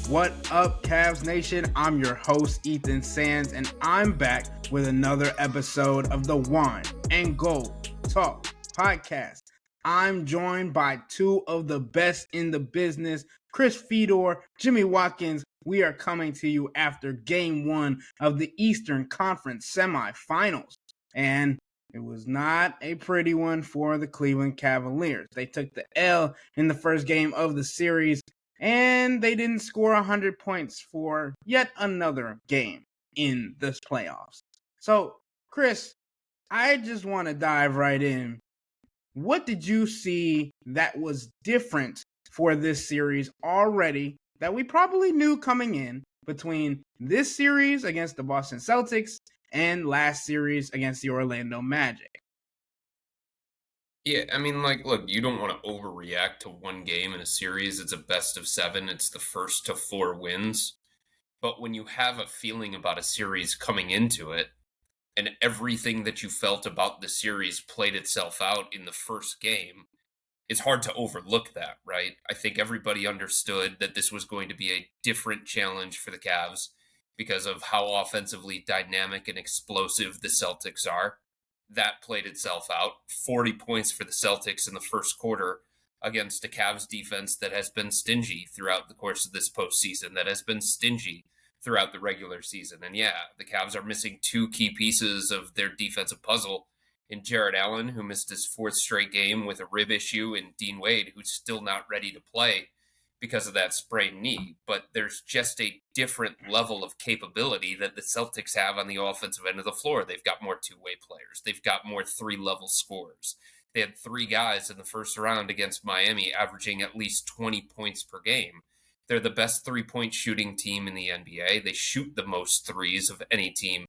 What up, Cavs Nation? I'm your host, Ethan Sands, and I'm back with another episode of the Wine and Gold Talk podcast. I'm joined by two of the best in the business, Chris Fedor, Jimmy Watkins. We are coming to you after Game 1 of the Eastern Conference Semifinals. And it was not a pretty one for the Cleveland Cavaliers. They took the L in the first game of the series, and they didn't score 100 points for yet another game in this playoffs. So, Chris, I just want to dive right in. What did you see that was different for this series already that we probably knew coming in between this series against the Boston Celtics and last series against the Orlando Magic? Yeah, I mean, look, you don't want to overreact to one game in a series. It's a best of 7. It's the first to 4 wins. But when you have a feeling about a series coming into it, and everything that you felt about the series played itself out in the first game, it's hard to overlook that, right? I think everybody understood that this was going to be a different challenge for the Cavs because of how offensively dynamic and explosive the Celtics are. That played itself out. 40 points for the Celtics in the first quarter against a Cavs defense that has been stingy throughout the course of this postseason, that has been stingy throughout the regular season. And yeah, the Cavs are missing two key pieces of their defensive puzzle in Jarrett Allen, who missed his 4th straight game with a rib issue, and Dean Wade, who's still not ready to play because of that sprained knee. But there's just a different level of capability that the Celtics have on the offensive end of the floor. They've got more two-way players. They've got more 3-level scorers. They had 3 guys in the first round against Miami averaging at least 20 points per game. They're the best 3-point shooting team in the NBA. They shoot the most threes of any team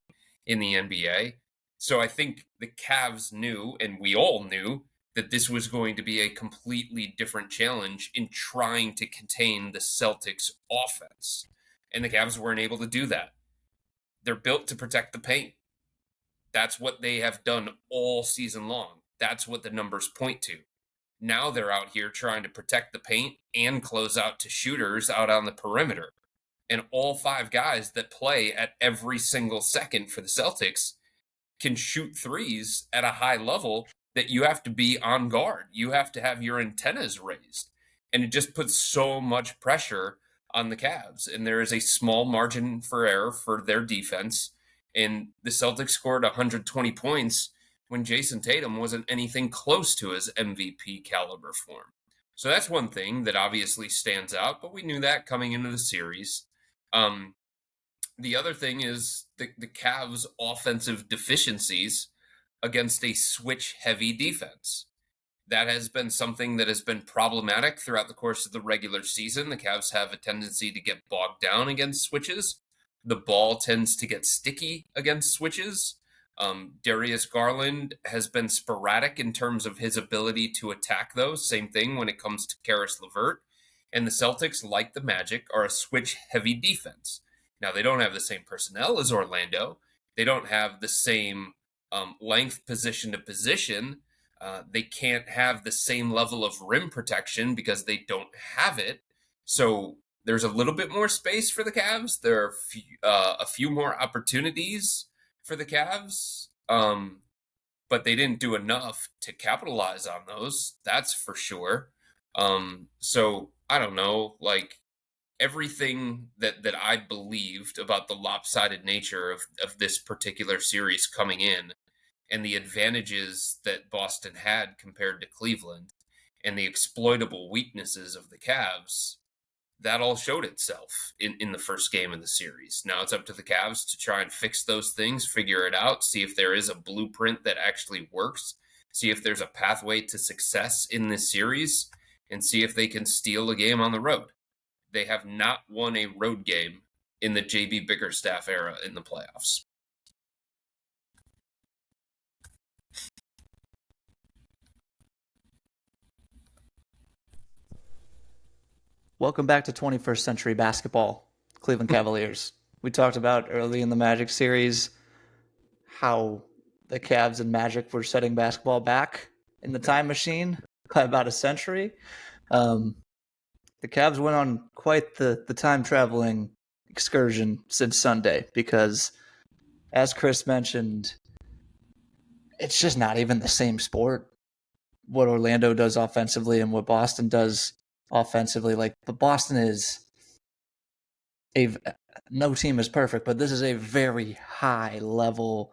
in the NBA. So I think the Cavs knew, and we all knew, that this was going to be a completely different challenge in trying to contain the Celtics offense. And the Cavs weren't able to do that. They're built to protect the paint. That's what they have done all season long. That's what the numbers point to. Now they're out here trying to protect the paint and close out to shooters out on the perimeter. And all 5 guys that play at every single second for the Celtics can shoot threes at a high level that you have to be on guard. You have to have your antennas raised. And it just puts so much pressure on the Cavs. And there is a small margin for error for their defense. And the Celtics scored 120 points when Jason Tatum wasn't anything close to his MVP caliber form. So that's one thing that obviously stands out, but we knew that coming into the series. The other thing is the Cavs' offensive deficiencies against a switch-heavy defense. That has been something that has been problematic throughout the course of the regular season. The Cavs have a tendency to get bogged down against switches. The ball tends to get sticky against switches. Darius Garland has been sporadic in terms of his ability to attack those. Same thing when it comes to Karis LeVert. And the Celtics, like the Magic, are a switch-heavy defense. Now, they don't have the same personnel as Orlando. They don't have the same length position to position. They can't have the same level of rim protection because they don't have it. So there's a little bit more space for the Cavs. There are a few more opportunities for the Cavs, but they didn't do enough to capitalize on those. That's for sure. So I don't know, everything that I believed about the lopsided nature of this particular series coming in and the advantages that Boston had compared to Cleveland and the exploitable weaknesses of the Cavs, that all showed itself in the first game of the series. Now it's up to the Cavs to try and fix those things, figure it out, see if there is a blueprint that actually works, see if there's a pathway to success in this series, and see if they can steal a game on the road. They have not won a road game in the JB Bickerstaff era in the playoffs. Welcome back to 21st Century Basketball, Cleveland Cavaliers. We talked about early in the Magic series how the Cavs and Magic were setting basketball back in the time machine by about a century. the Cavs went on quite the time traveling excursion since Sunday because, as Chris mentioned, it's just not even the same sport. What Orlando does offensively and what Boston does offensively. Like, but Boston is no team is perfect, but this is a very high level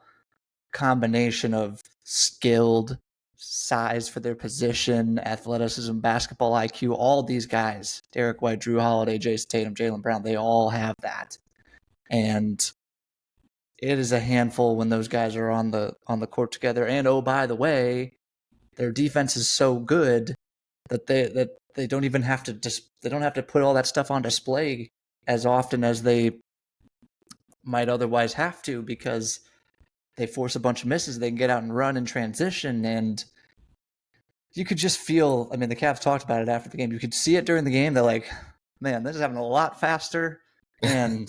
combination of skilled, size for their position, athleticism, basketball IQ. All these guys, Derek White, Drew Holiday, Jason Tatum, Jaylen Brown, they all have that. And it is a handful when those guys are on the court together. And oh, by the way, their defense is so good that they don't even have to they don't have to put all that stuff on display as often as they might otherwise have to, because they force a bunch of misses. They can get out and run in transition, and you could just feel, I mean, the Cavs talked about it after the game. You could see it during the game. They're like, man, this is happening a lot faster, and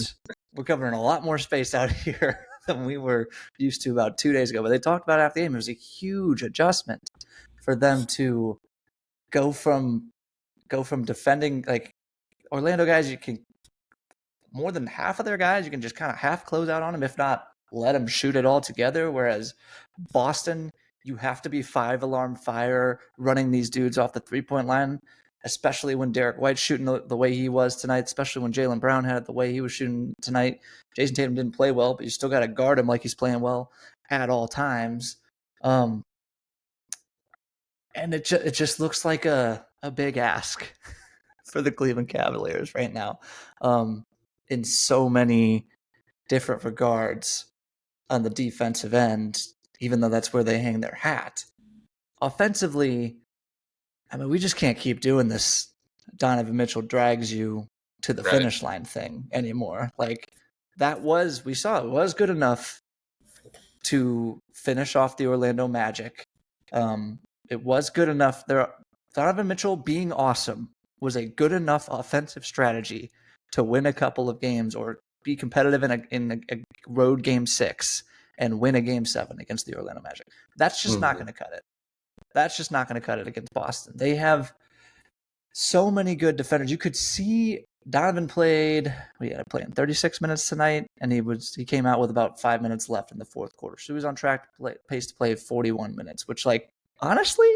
we're covering a lot more space out here than we were used to about 2 days ago. But they talked about it after the game. It was a huge adjustment for them to go from defending, like, Orlando guys, you can, more than half of their guys, you can just kind of half close out on them, if not let them shoot it all together. Whereas Boston, you have to be 5-alarm fire running these dudes off the 3-point line, especially when Derek White's shooting the way he was tonight, especially when Jaylen Brown had it the way he was shooting tonight. Jason Tatum didn't play well, but you still got to guard him like he's playing well at all times. And it just looks like a big ask for the Cleveland Cavaliers right now, in so many different regards on the defensive end, even though that's where they hang their hat. Offensively, I mean, we just can't keep doing this Donovan Mitchell drags you to the finish line thing anymore. Like, we saw it was good enough to finish off the Orlando Magic. It was good enough. Donovan Mitchell being awesome was a good enough offensive strategy to win a couple of games or be competitive in a road game 6 and win a game 7 against the Orlando Magic. That's just not going to cut it. That's just not going to cut it against Boston. They have so many good defenders. You could see Donovan played 36 minutes tonight, and he came out with about 5 minutes left in the fourth quarter. So he was on track pace to play 41 minutes, which, like, honestly,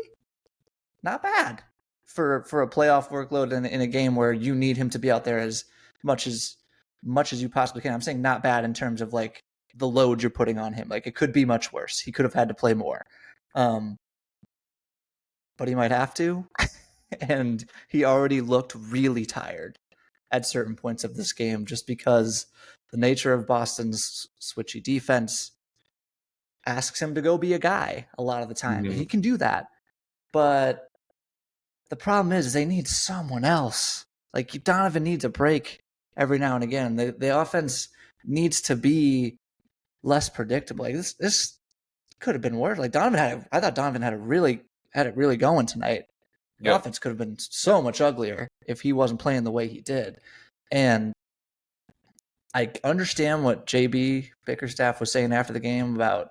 not bad for a playoff workload in a game where you need him to be out there as much as you possibly can. I'm saying not bad in terms of, like, the load you're putting on him. Like, it could be much worse. He could have had to play more. But he might have to. And he already looked really tired at certain points of this game, just because the nature of Boston's switchy defense asks him to go be a guy a lot of the time. Mm-hmm. He can do that. But the problem is they need someone else. Like, Donovan needs a break every now and again. The offense needs to be less predictable. Like, this could have been worse. Like, I thought Donovan had it really going tonight. The offense could have been so much uglier if he wasn't playing the way he did. And I understand what JB Bickerstaff was saying after the game about,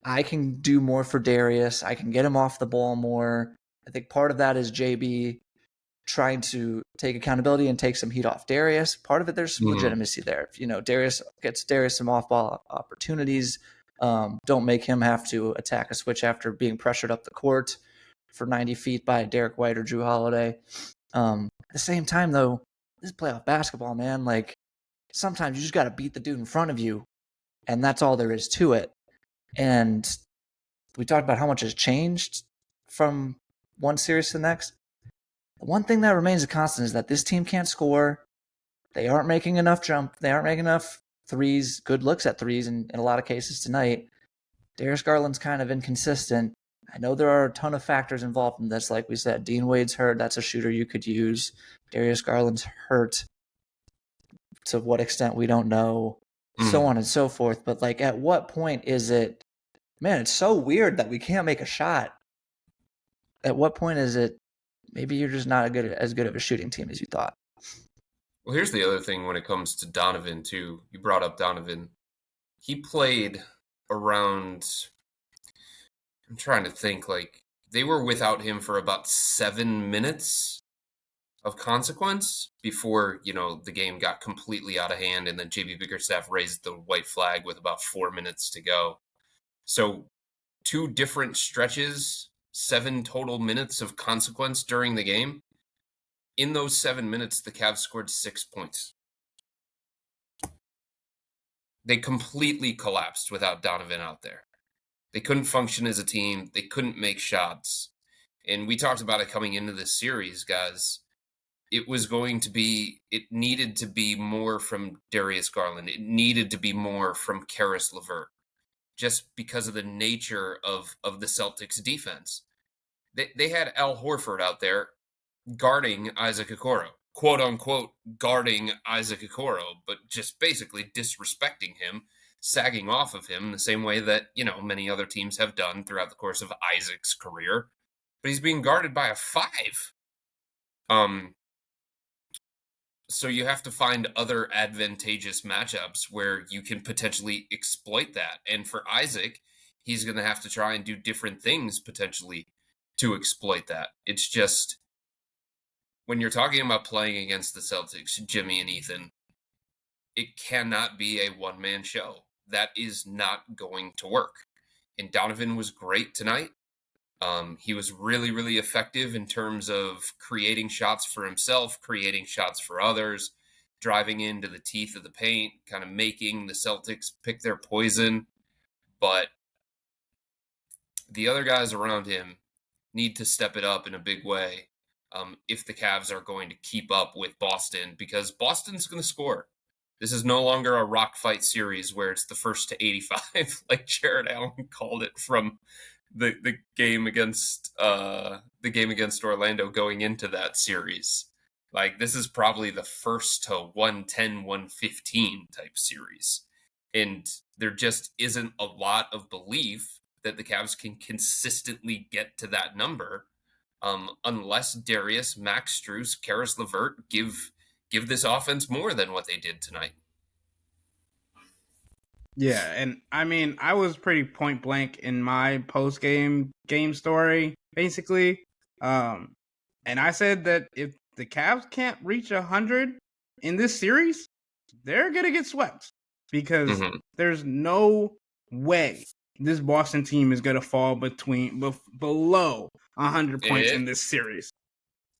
I can do more for Darius. I can get him off the ball more. I think part of that is JB trying to take accountability and take some heat off Darius. Part of it, there's some legitimacy there. Darius gets some off-ball opportunities. Don't make him have to attack a switch after being pressured up the court for 90 feet by Derek White or Drew Holiday. At the same time, though, this is playoff basketball, man. Like, sometimes you just got to beat the dude in front of you, and that's all there is to it. And we talked about how much has changed from one series to the next. The one thing that remains a constant is that this team can't score. They aren't making enough They aren't making enough threes, good looks at threes in a lot of cases tonight. Darius Garland's kind of inconsistent. I know there are a ton of factors involved in this. Like we said, Dean Wade's hurt. That's a shooter you could use. Darius Garland's hurt. To what extent, we don't know. So on and so forth. But, like, at what point is it, man, it's so weird that we can't make a shot. At what point is it, maybe you're just not as good of a shooting team as you thought? Well, here's the other thing when it comes to Donovan, too. You brought up Donovan. He played around, I'm trying to think, like, they were without him for about 7 minutes of consequence before, the game got completely out of hand and then JB Bickerstaff raised the white flag with about 4 minutes to go. So 2 different stretches, 7 total minutes of consequence during the game. In those 7 minutes, the Cavs scored 6 points. They completely collapsed without Donovan out there. They couldn't function as a team. They couldn't make shots. And we talked about it coming into this series, guys. It needed to be more from Darius Garland. It needed to be more from Karis LeVert, just because of the nature of the Celtics defense. They had Al Horford out there guarding Isaac Okoro, quote unquote, guarding Isaac Okoro, but just basically disrespecting him, sagging off of him the same way that, many other teams have done throughout the course of Isaac's career. But he's being guarded by a 5. So you have to find other advantageous matchups where you can potentially exploit that. And for Isaac, he's going to have to try and do different things potentially to exploit that. It's just, when you're talking about playing against the Celtics, Jimmy and Ethan, it cannot be a one-man show. That is not going to work. And Donovan was great tonight. He was really, really effective in terms of creating shots for himself, creating shots for others, driving into the teeth of the paint, kind of making the Celtics pick their poison. But the other guys around him need to step it up in a big way if the Cavs are going to keep up with Boston, because Boston's going to score. This is no longer a rock fight series where it's the first to 85, like Jared Allen called it from the game against Orlando going into that series. Like, this is probably the first to 110, 115 type series. And there just isn't a lot of belief that the Cavs can consistently get to that number unless Darius, Max Strus, Karis LeVert give this offense more than what they did tonight. Yeah, and I mean, I was pretty point blank in my post game story, basically. And I said that if the Cavs can't reach 100 in this series, they're gonna get swept, because there's no way this Boston team is gonna fall below 100 points in this series.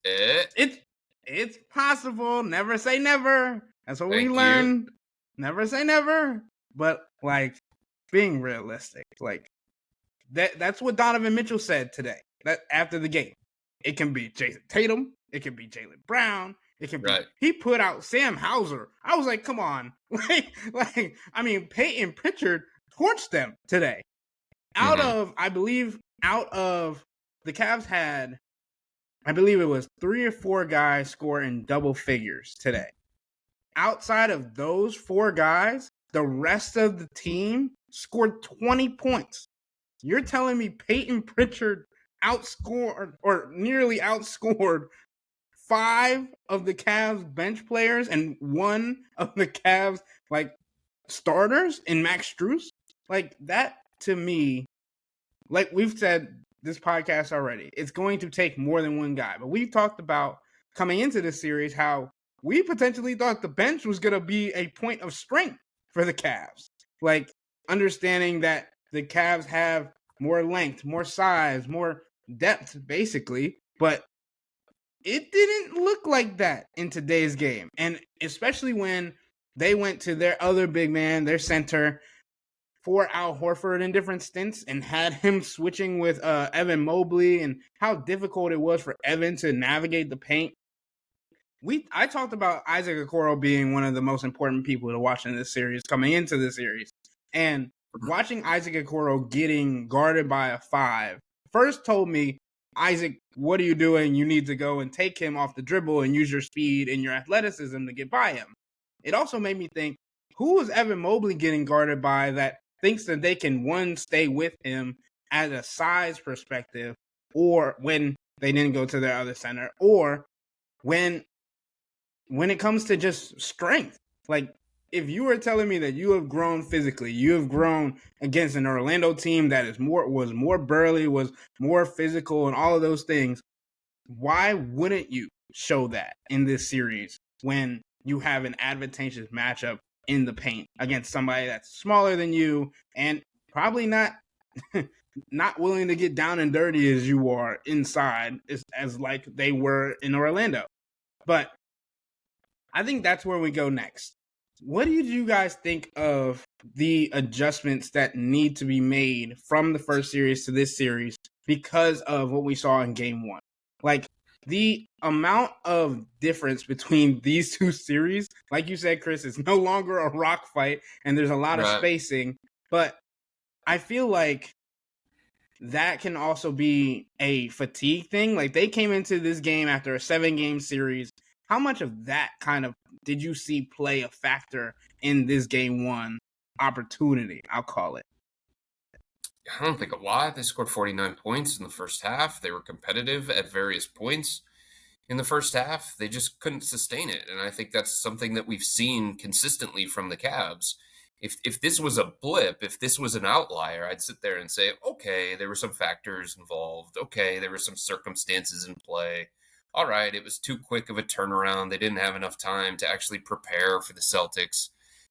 It's possible. Never say never. That's what we learned. Never say never. But, like, being realistic, like, that's what Donovan Mitchell said today, that after the game. It can be Jason Tatum. It can be Jaylen Brown. It can be. Right. He put out Sam Hauser. I was like, come on. I mean, Peyton Pritchard torched them today. Out of the Cavs had, I believe it was 3 or 4 guys score in double figures today. Outside of those 4 guys, the rest of the team scored 20 points. You're telling me Peyton Pritchard outscored or nearly outscored 5 of the Cavs bench players and 1 of the Cavs starters in Max Strus? Like, that to me, like we've said this podcast already, it's going to take more than one guy. But we've talked about coming into this series how we potentially thought the bench was going to be a point of strength for the Cavs. Like, understanding that the Cavs have more length, more size, more depth, basically. But it didn't look like that in today's game. And especially when they went to their other big man, their center, for Al Horford in different stints and had him switching with Evan Mobley, and how difficult it was for Evan to navigate the paint. I talked about Isaac Okoro being one of the most important people to watch in this series, coming into the series. And watching Isaac Okoro getting guarded by a 5 first told me, Isaac, what are you doing? You need to go and take him off the dribble and use your speed and your athleticism to get by him. It also made me think, who is Evan Mobley getting guarded by that thinks that they can, one, stay with him at a size perspective, or when they didn't go to their other center, or when it comes to just strength. Like, if you were telling me that you have grown physically, you have grown against an Orlando team that was more burly, was more physical, and all of those things, why wouldn't you show that in this series when you have an advantageous matchup in the paint against somebody that's smaller than you and probably not not willing to get down and dirty as you are inside as like they were in Orlando. But I think that's where we go next. What do you guys think of the adjustments that need to be made from the first series to this series because of what we saw in game one? Like the amount of difference between these two series, like you said, Chris, is no longer a rock fight and there's a lot of spacing. But I feel like that can also be a fatigue thing. Like they came into this game after a 7-game series. How much of that kind of did you see play a factor in this game one opportunity? I'll call it. I don't think a lot. They scored 49 points in the first half. They were competitive at various points in the first half. They just couldn't sustain it. And I think that's something that we've seen consistently from the Cavs. If this was a blip, if this was an outlier, I'd sit there and say, okay, there were some factors involved. Okay, there were some circumstances in play. All right, it was too quick of a turnaround. They didn't have enough time to actually prepare for the Celtics.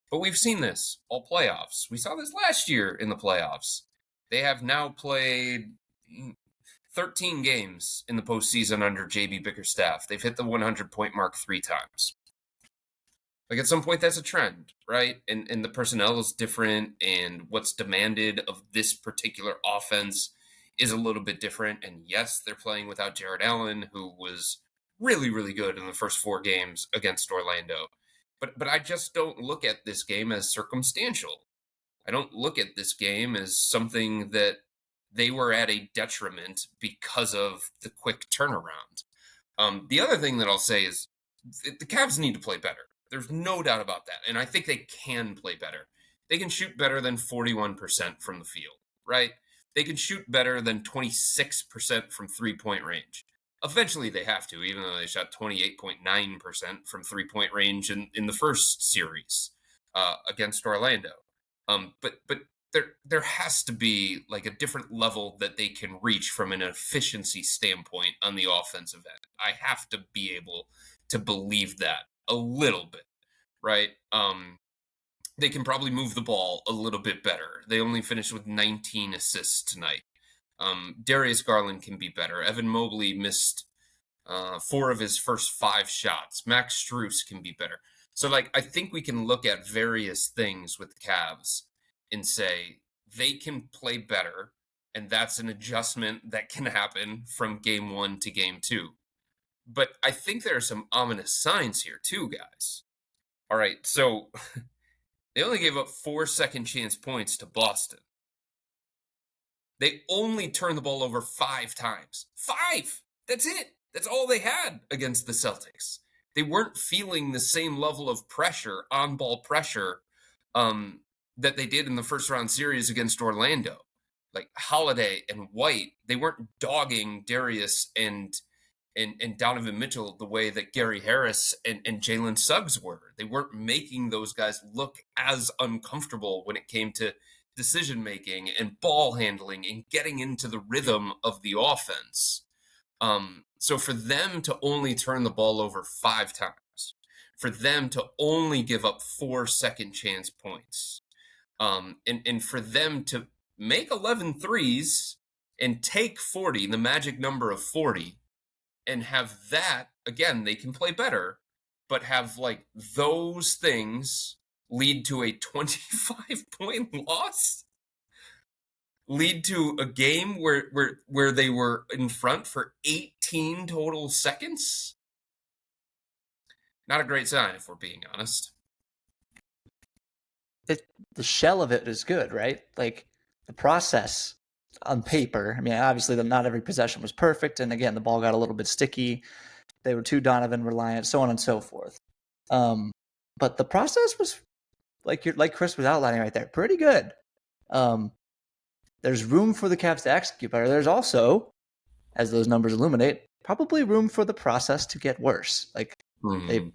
But we've seen this all playoffs. We saw this last year in the playoffs. They have now played 13 games in the postseason under JB Bickerstaff. They've hit the 100-point mark 3 times. Like at some point, that's a trend, right? And the personnel is different, and what's demanded of this particular offense is a little bit different. And yes, they're playing without Jared Allen, who was really, really good in the first 4 games against Orlando. But I just don't look at this game as circumstantial. I don't look at this game as something that they were at a detriment because of the quick turnaround. The other thing that I'll say is the Cavs need to play better. There's no doubt about that. And I think they can play better. They can shoot better than 41% from the field, right? They can shoot better than 26% from three-point range. Eventually they have to, even though they shot 28.9% from three-point range in the first series against Orlando. But there has to be like a different level that they can reach from an efficiency standpoint on the offensive end. I have to be able to believe that a little bit, right? They can probably move the ball a little bit better. They only finished with 19 assists tonight. Darius Garland can be better. Evan Mobley missed 4 of his first 5 shots. Max Strus can be better. So, like, I think we can look at various things with the Cavs and say they can play better, and that's an adjustment that can happen from game 1 to game 2. But I think there are some ominous signs here too, guys. All right, so they only gave up 4 second chance points to Boston. They only turned the ball over 5 times. 5! That's it. That's all they had against the Celtics. They weren't feeling the same level of pressure, on-ball pressure, that they did in the first round series against Orlando. Like Holiday and White, they weren't dogging Darius and Donovan Mitchell the way that Gary Harris and Jalen Suggs were. They weren't making those guys look as uncomfortable when it came to decision-making and ball handling and getting into the rhythm of the offense. So for them to only turn the ball over 5 times, for them to only give up 4 second chance points, and for them to make 11 threes and take 40, the magic number of 40, and have that, again, they can play better, but have like those things lead to a 25-point loss, lead to a game where they were in front for 18 total seconds. Not a great sign, if we're being honest. The shell of it is good, right? Like the process on paper. I mean, obviously, not every possession was perfect, and again, the ball got a little bit sticky. They were too Donovan reliant, so on and so forth. But the process was like Chris was outlining right there, pretty good. There's room for the Cavs to execute better. There's also, as those numbers illuminate, probably room for the process to get worse. Like the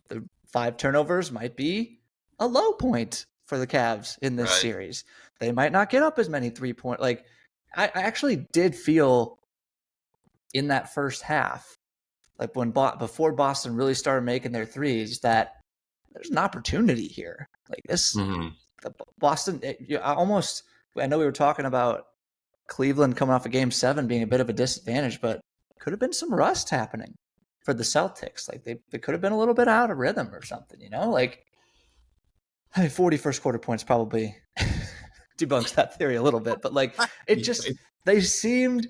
5 turnovers might be a low point for the Cavs in this series. They might not get up as many 3-point. Like I actually did feel in that first half like before Boston really started making their threes, that there's an opportunity here. Like this, Boston. I know we were talking about Cleveland coming off a Game 7 being a bit of a disadvantage, but could have been some rust happening for the Celtics. Like they could have been a little bit out of rhythm or something, Like, I mean, 40 first quarter points probably debunks that theory a little bit, but like it just they seemed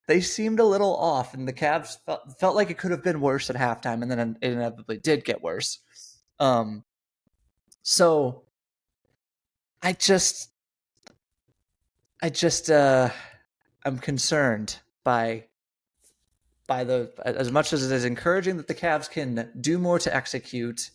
a little off, and the Cavs felt like it could have been worse at halftime, and then it inevitably did get worse. So I'm concerned by as much as it is encouraging that the Cavs can do more to execute,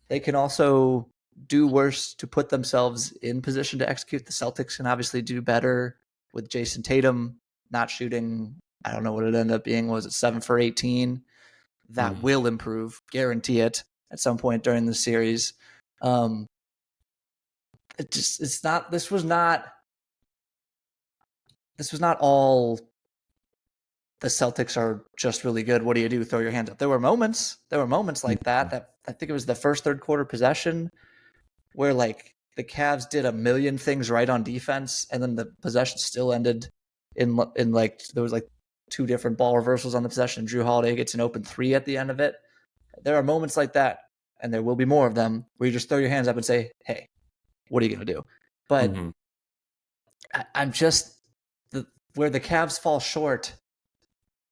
they can also do worse to put themselves in position to execute. The Celtics can obviously do better with Jason Tatum not shooting. I don't know what it ended up being. Was it 7 for 18? That will improve, guarantee it, at some point during the series. This was not all the Celtics are just really good. What do you do? Throw your hands up. There were moments like that I think it was the first third quarter possession where like the Cavs did a million things right on defense, and then the possession still ended in like there was like 2 different ball reversals on the possession. Drew Holiday gets an open 3 at the end of it. There are moments like that, and there will be more of them, where you just throw your hands up and say, hey, what are you going to do? But I'm just where the Cavs fall short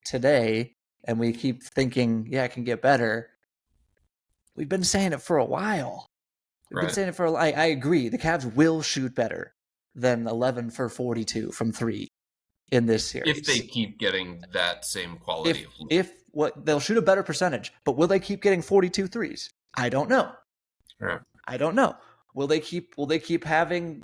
today, and we keep thinking, yeah, it can get better. We've been saying it for a while. We've been saying it for I agree. The Cavs will shoot better than 11 for 42 from 3 in this series. If they keep getting that same quality of look. If what they'll shoot a better percentage, but will they keep getting 42 threes? I don't know. Right. I don't know. Will they keep taking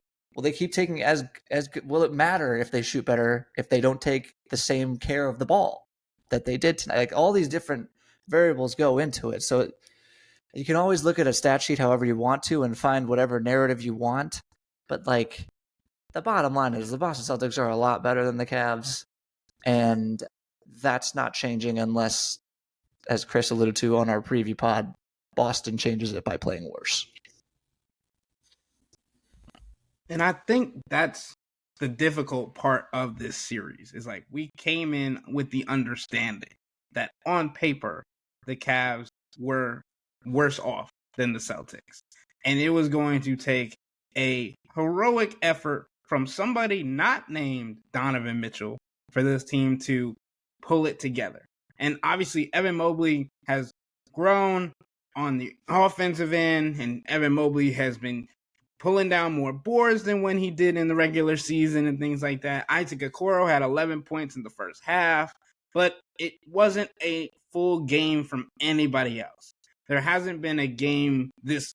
as good? Will it matter if they shoot better if they don't take the same care of the ball that they did tonight? Like, all these different variables go into it. So you can always look at a stat sheet however you want to and find whatever narrative you want. But like, the bottom line is the Boston Celtics are a lot better than the Cavs, and that's not changing unless, as Chris alluded to on our preview pod, Boston changes it by playing worse. And I think that's the difficult part of this series, is like we came in with the understanding that on paper the Cavs were worse off than the Celtics, and it was going to take a heroic effort from somebody not named Donovan Mitchell for this team to pull it together. And obviously Evan Mobley has grown on the offensive end, and Evan Mobley has been pulling down more boards than when he did in the regular season and things like that. Isaac Okoro had 11 points in the first half, but it wasn't a full game from anybody else. There hasn't been a game this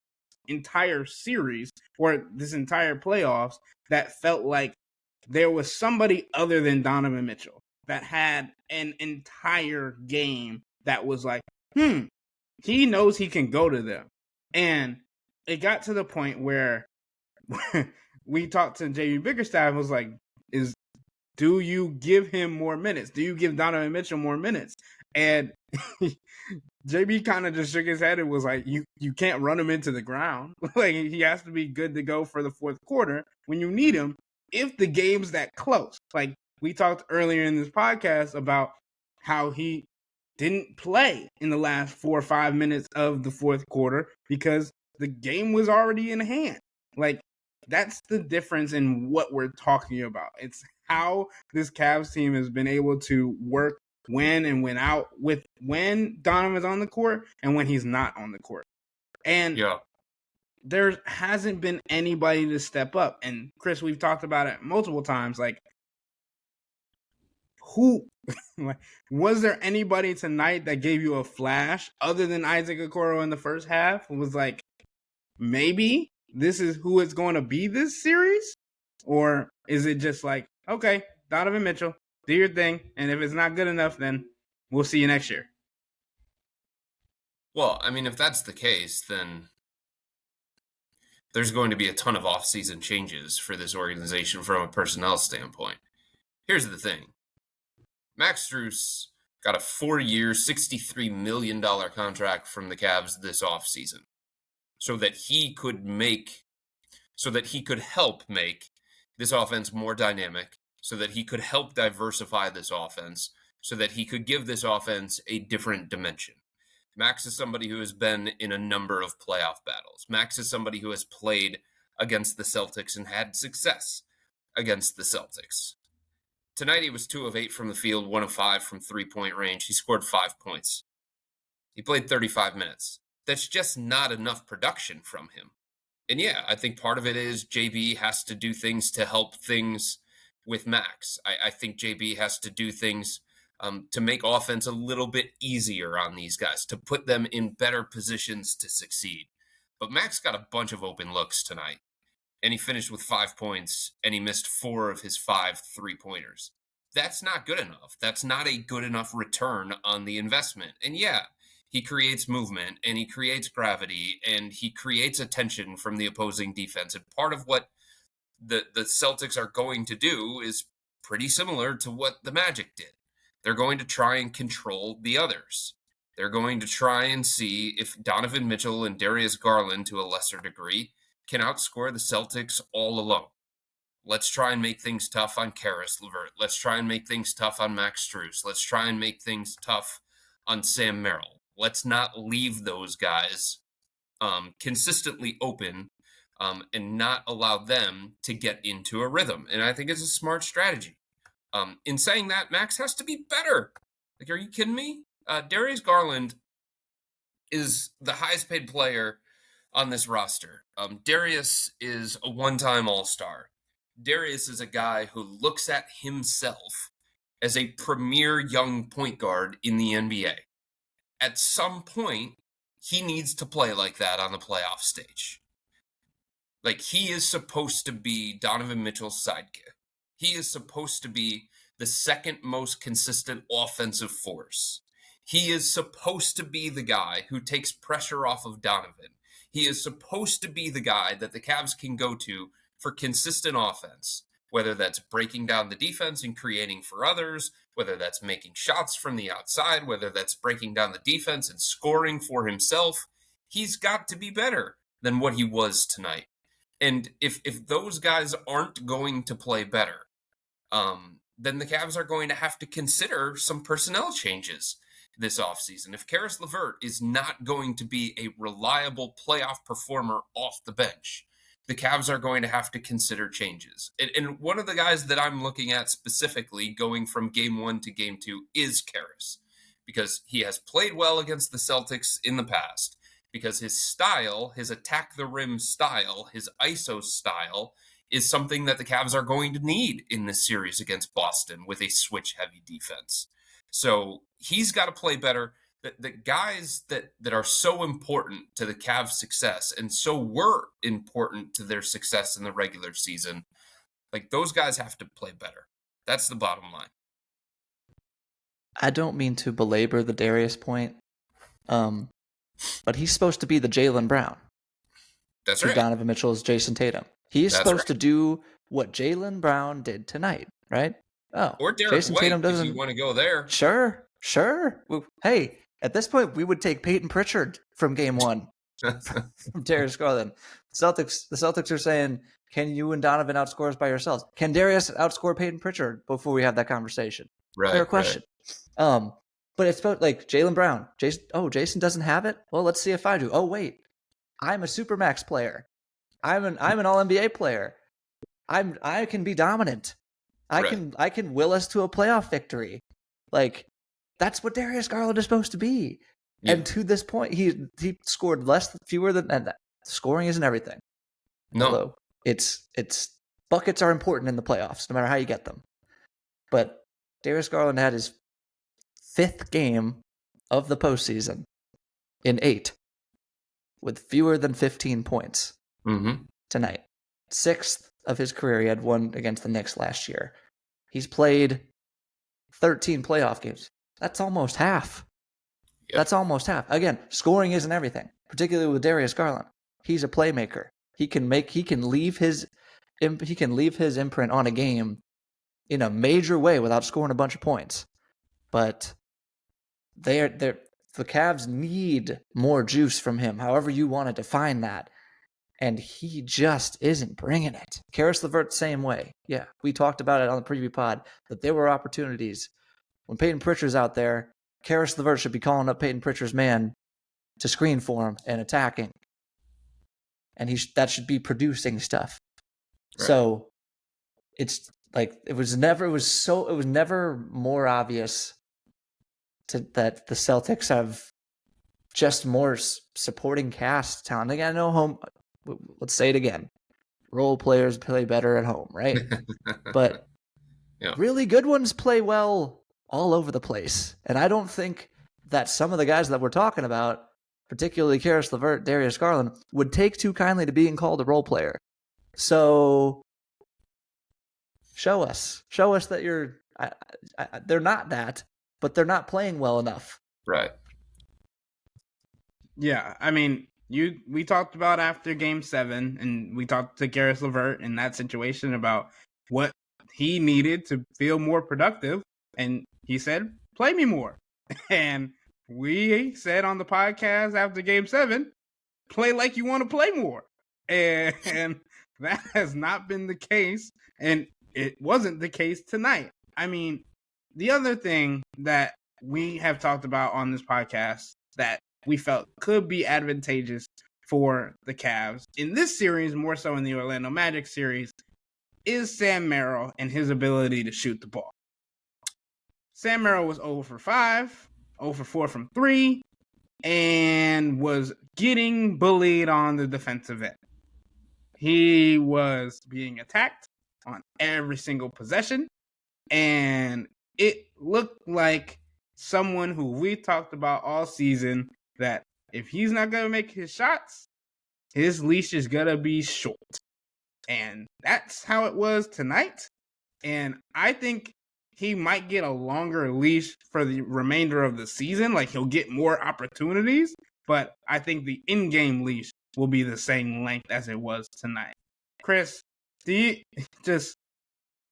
entire series or this entire playoffs that felt like there was somebody other than Donovan Mitchell that had an entire game that was like, he knows he can go to them. And it got to the point where we talked to JB Bickerstaff, was like, do you give him more minutes? Do you give Donovan Mitchell more minutes? And JB kind of just shook his head and was like, you can't run him into the ground. Like, he has to be good to go for the fourth quarter when you need him, if the game's that close. Like, we talked earlier in this podcast about how he didn't play in the last 4 or 5 minutes of the fourth quarter because the game was already in hand. Like, that's the difference in what we're talking about. It's how this Cavs team has been able to work when and when out, with when Donovan's on the court and when he's not on the court. And there hasn't been anybody to step up. And Chris, we've talked about it multiple times. Like, who was there anybody tonight that gave you a flash other than Isaac Okoro in the first half? It was like, maybe this is who it's going to be this series? Or is it just like, okay, Donovan Mitchell, do your thing, and if it's not good enough, then we'll see you next year? Well, I mean, if that's the case, then there's going to be a ton of off-season changes for this organization from a personnel standpoint. Here's the thing. Max Strus got a 4-year, $63 million contract from the Cavs this offseason so that he could help make this offense more dynamic, so that he could help diversify this offense, so that he could give this offense a different dimension. Max is somebody who has been in a number of playoff battles. Max is somebody who has played against the Celtics and had success against the Celtics. Tonight he was 2 of 8 from the field, 1 of 5 from three-point range. He scored 5 points. He played 35 minutes. That's just not enough production from him. And yeah, I think part of it is JB has to do things to help things with Max. I think JB has to do things to make offense a little bit easier on these guys, to put them in better positions to succeed. But Max got a bunch of open looks tonight, and he finished with 5 points, and he missed 4 of his 5 3-pointers. That's not good enough. That's not a good enough return on the investment. And yeah, he creates movement, and he creates gravity, and he creates attention from the opposing defense. And part of what the Celtics are going to do is pretty similar to what the Magic did. They're going to try and control the others. They're going to try and see if Donovan Mitchell and Darius Garland, to a lesser degree, can outscore the Celtics all alone. Let's try and make things tough on Caris LeVert. Let's try and make things tough on Max Strus. Let's try and make things tough on Sam Merrill. Let's not leave those guys consistently open and not allow them to get into a rhythm. And I think it's a smart strategy. In saying that, Max has to be better. Like, are you kidding me? Darius Garland is the highest paid player on this roster. Darius is a one-time All-Star. Darius is a guy who looks at himself as a premier young point guard in the NBA. At some point, he needs to play like that on the playoff stage. Like, he is supposed to be Donovan Mitchell's sidekick. He is supposed to be the second most consistent offensive force. He is supposed to be the guy who takes pressure off of Donovan. He is supposed to be the guy that the Cavs can go to for consistent offense, whether that's breaking down the defense and creating for others, whether that's making shots from the outside, whether that's breaking down the defense and scoring for himself. He's got to be better than what he was tonight. And if those guys aren't going to play better, then the Cavs are going to have to consider some personnel changes this offseason. If Caris LeVert is not going to be a reliable playoff performer off the bench, the Cavs are going to have to consider changes. And one of the guys that I'm looking at specifically going from game 1 to game 2 is Caris, because he has played well against the Celtics in the past, because his style, his attack the rim style, his ISO style is something that the Cavs are going to need in this series against Boston with a switch-heavy defense. So he's got to play better. The guys that are so important to the Cavs' success and so were important to their success in the regular season, like, those guys have to play better. That's the bottom line. I don't mean to belabor the Darius point, but he's supposed to be the Jaylen Brown. That's right. Donovan Mitchell's Jason Tatum. He's supposed to do what Jaylen Brown did tonight, right? Oh, or Derek Jason White, Tatum doesn't. If you want to go there. Sure. Hey, at this point, we would take Peyton Pritchard from game 1 from Darius Garland. The Celtics are saying, can you and Donovan outscore us by yourselves? Can Darius outscore Peyton Pritchard before we have that conversation? Right. Fair question. Right. But it's about like Jaylen Brown. Jason doesn't have it? Well, let's see if I do. Oh, wait. I'm a Supermax player. I'm an All-NBA player. I can be dominant. I can will us to a playoff victory. Like, that's what Darius Garland is supposed to be. Yeah. And to this point, he scored fewer than, and scoring isn't everything. No. Although it's buckets are important in the playoffs, no matter how you get them. But Darius Garland had his 5th game of the postseason in 8 with fewer than 15 points tonight. 6th of his career. He had one against the Knicks last year. He's played 13 playoff games. That's almost half. Yep. That's almost half. Again, scoring isn't everything, particularly with Darius Garland. He's a playmaker. He can leave his imprint on a game in a major way without scoring a bunch of points. But the Cavs need more juice from him, however you want to define that. And he just isn't bringing it. Karis LeVert, same way. Yeah, we talked about it on the preview pod, that there were opportunities. When Peyton Pritchard's out there, Karis LeVert should be calling up Peyton Pritchard's man to screen for him and attacking. And that should be producing stuff. Right. So it's like it was never more obvious that the Celtics have just more supporting cast talent. Again, I know let's say it again. Role players play better at home, right? But yeah. Really good ones play well all over the place. And I don't think that some of the guys that we're talking about, particularly Karis LeVert, Darius Garland, would take too kindly to being called a role player. So show us that you're they're not that, but they're not playing well enough. Right. Yeah, I mean, we talked about after Game 7, and we talked to Karis LeVert in that situation about what he needed to feel more productive, and he said, "Play me more." And we said on the podcast after Game 7, "Play like you want to play more," and that has not been the case, and it wasn't the case tonight. I mean, the other thing that we have talked about on this podcast that we felt could be advantageous for the Cavs in this series, more so in the Orlando Magic series, is Sam Merrill and his ability to shoot the ball. Sam Merrill was 0 for 5, 0 for 4 from 3, and was getting bullied on the defensive end. He was being attacked on every single possession, and it looked like someone who we talked about all season that if he's not going to make his shots, his leash is going to be short. And that's how it was tonight. And I think he might get a longer leash for the remainder of the season. Like, he'll get more opportunities, but I think the in-game leash will be the same length as it was tonight. Chris,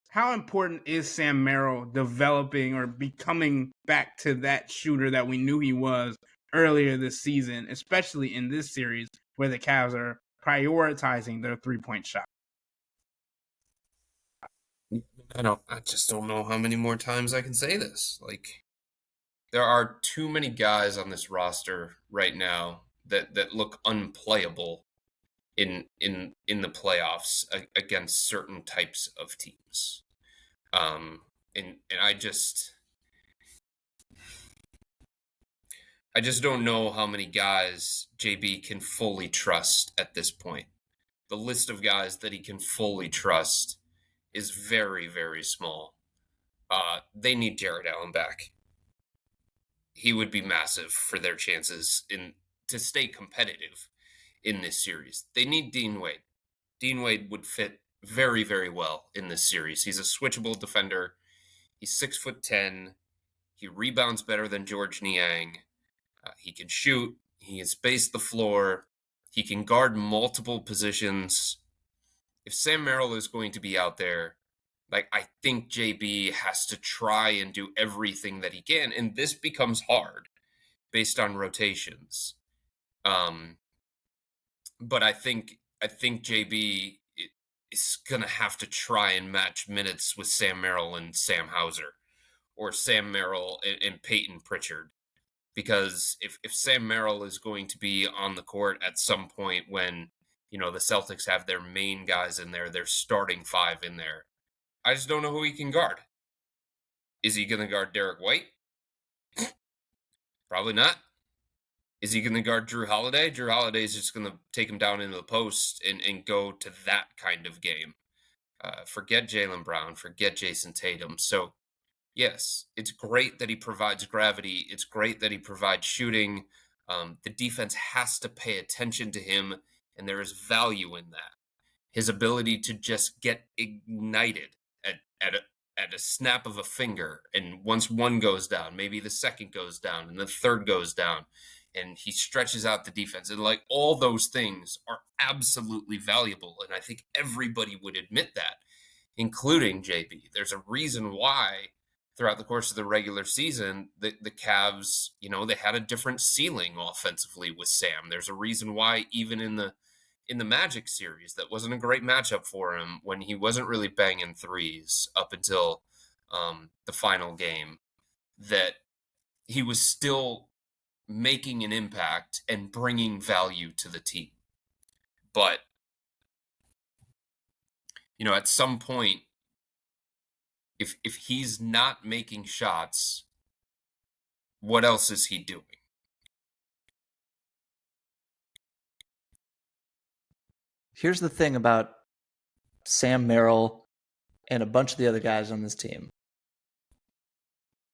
how important is Sam Merrill developing or becoming back to that shooter that we knew he was earlier this season, especially in this series where the Cavs are prioritizing their three-point shot? I just don't know how many more times I can say this. Like, there are too many guys on this roster right now that look unplayable in the playoffs against certain types of teams. And I just don't know how many guys JB can fully trust at this point. The list of guys that he can fully trust is very, very small. They need Jared Allen back. He would be massive for their chances to stay competitive in this series. They need Dean Wade. Dean Wade would fit very, very well in this series. He's a switchable defender. He's 6'10". He rebounds better than George Niang. He can shoot. He can space the floor. He can guard multiple positions. If Sam Merrill is going to be out there, like, I think JB has to try and do everything that he can, and this becomes hard based on rotations. But I think JB is going to have to try and match minutes with Sam Merrill and Sam Hauser, or Sam Merrill and Peyton Pritchard. Because if Sam Merrill is going to be on the court at some point when, the Celtics have their main guys in there, their starting five in there, I just don't know who he can guard. Is he going to guard Derek White? Probably not. Is he going to guard Drew Holiday? Drew Holiday is just going to take him down into the post and go to that kind of game. Forget Jaylen Brown. Forget Jason Tatum. So, yes, it's great that he provides gravity. It's great that he provides shooting. The defense has to pay attention to him, and there is value in that. His ability to just get ignited at a snap of a finger, and once one goes down, maybe the second goes down, and the third goes down, and he stretches out the defense. And, like, all those things are absolutely valuable, and I think everybody would admit that, including JB. There's a reason why throughout the course of the regular season, the Cavs, they had a different ceiling offensively with Sam. There's a reason why even in the Magic series, that wasn't a great matchup for him when he wasn't really banging threes up until the final game, that he was still making an impact and bringing value to the team. But, at some point, if he's not making shots, what else is he doing? Here's the thing about Sam Merrill and a bunch of the other guys on this team.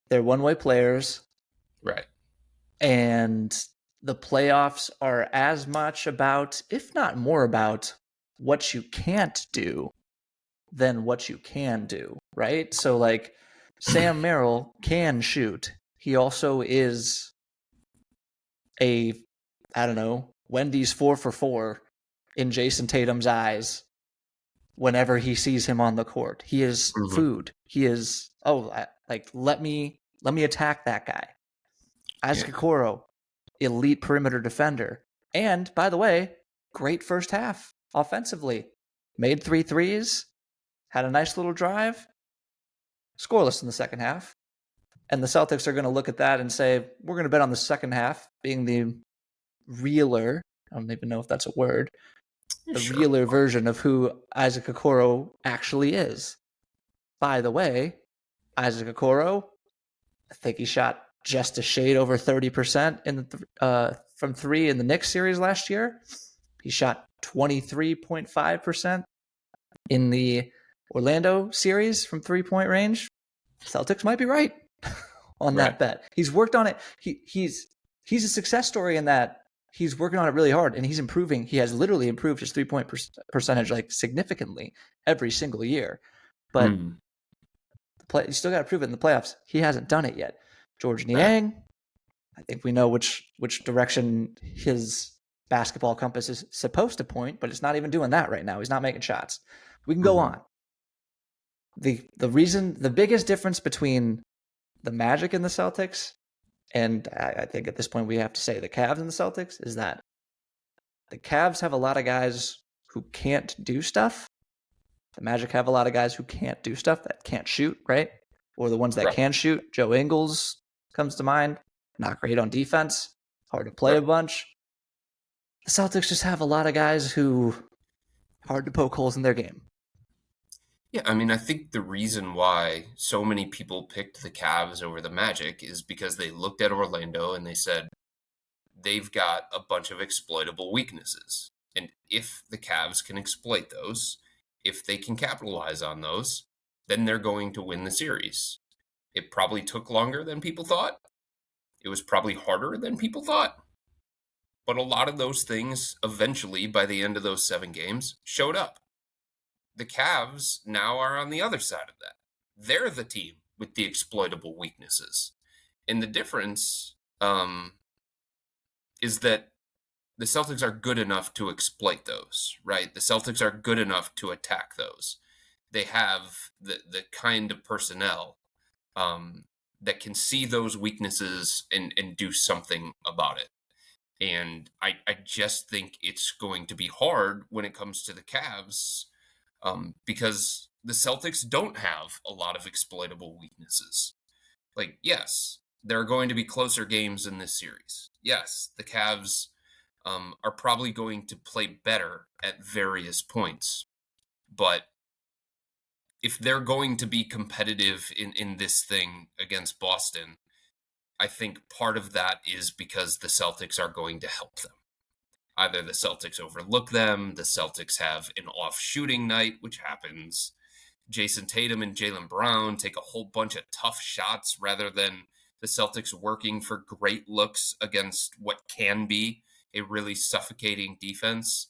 They're one-way players. Right. And the playoffs are as much about, if not more about, what you can't do than what you can do, right? So, like, Sam Merrill can shoot. He also is Wendy's 4 for 4 in Jason Tatum's eyes whenever he sees him on the court. He is food. He is, let me attack that guy. Isaac Okoro, elite perimeter defender. And, by the way, great first half offensively. Made 3 threes, had a nice little drive, scoreless in the second half. And the Celtics are going to look at that and say, we're going to bet on the second half being the realer, I don't even know if that's a word, realer version of who Isaac Okoro actually is. By the way, Isaac Okoro, I think he shot just a shade over 30% from 3 in the Knicks series last year. He shot 23.5% in the Orlando series from 3-point range. Celtics might be right on that bet. He's worked on it. He's a success story in that he's working on it really hard, and he's improving. He has literally improved his 3-point percentage significantly every single year. But you still got to prove it in the playoffs. He hasn't done it yet. George Niang, I think we know which direction his basketball compass is supposed to point, but it's not even doing that right now. He's not making shots. We can go on. The biggest difference between the Magic and the Celtics, and I think at this point we have to say the Cavs and the Celtics, is that the Cavs have a lot of guys who can't do stuff. The Magic have a lot of guys who can't do stuff, that can't shoot, right? Or the ones that can shoot. Joe Ingles comes to mind. Not great on defense. Hard to play a bunch. The Celtics just have a lot of guys who hard to poke holes in their game. Yeah, I mean, I think the reason why so many people picked the Cavs over the Magic is because they looked at Orlando and they said, they've got a bunch of exploitable weaknesses. And if the Cavs can exploit those, if they can capitalize on those, then they're going to win the series. It probably took longer than people thought. It was probably harder than people thought. But a lot of those things eventually, by the end of those 7 games, showed up. The Cavs now are on the other side of that. They're the team with the exploitable weaknesses. And the difference is that the Celtics are good enough to exploit those, right? The Celtics are good enough to attack those. They have the kind of personnel that can see those weaknesses and do something about it. And I just think it's going to be hard when it comes to the Cavs because the Celtics don't have a lot of exploitable weaknesses. Yes, there are going to be closer games in this series. Yes, the Cavs are probably going to play better at various points. But if they're going to be competitive in this thing against Boston, I think part of that is because the Celtics are going to help them. Either the Celtics overlook them, the Celtics have an off shooting night, which happens. Jason Tatum and Jaylen Brown take a whole bunch of tough shots rather than the Celtics working for great looks against what can be a really suffocating defense.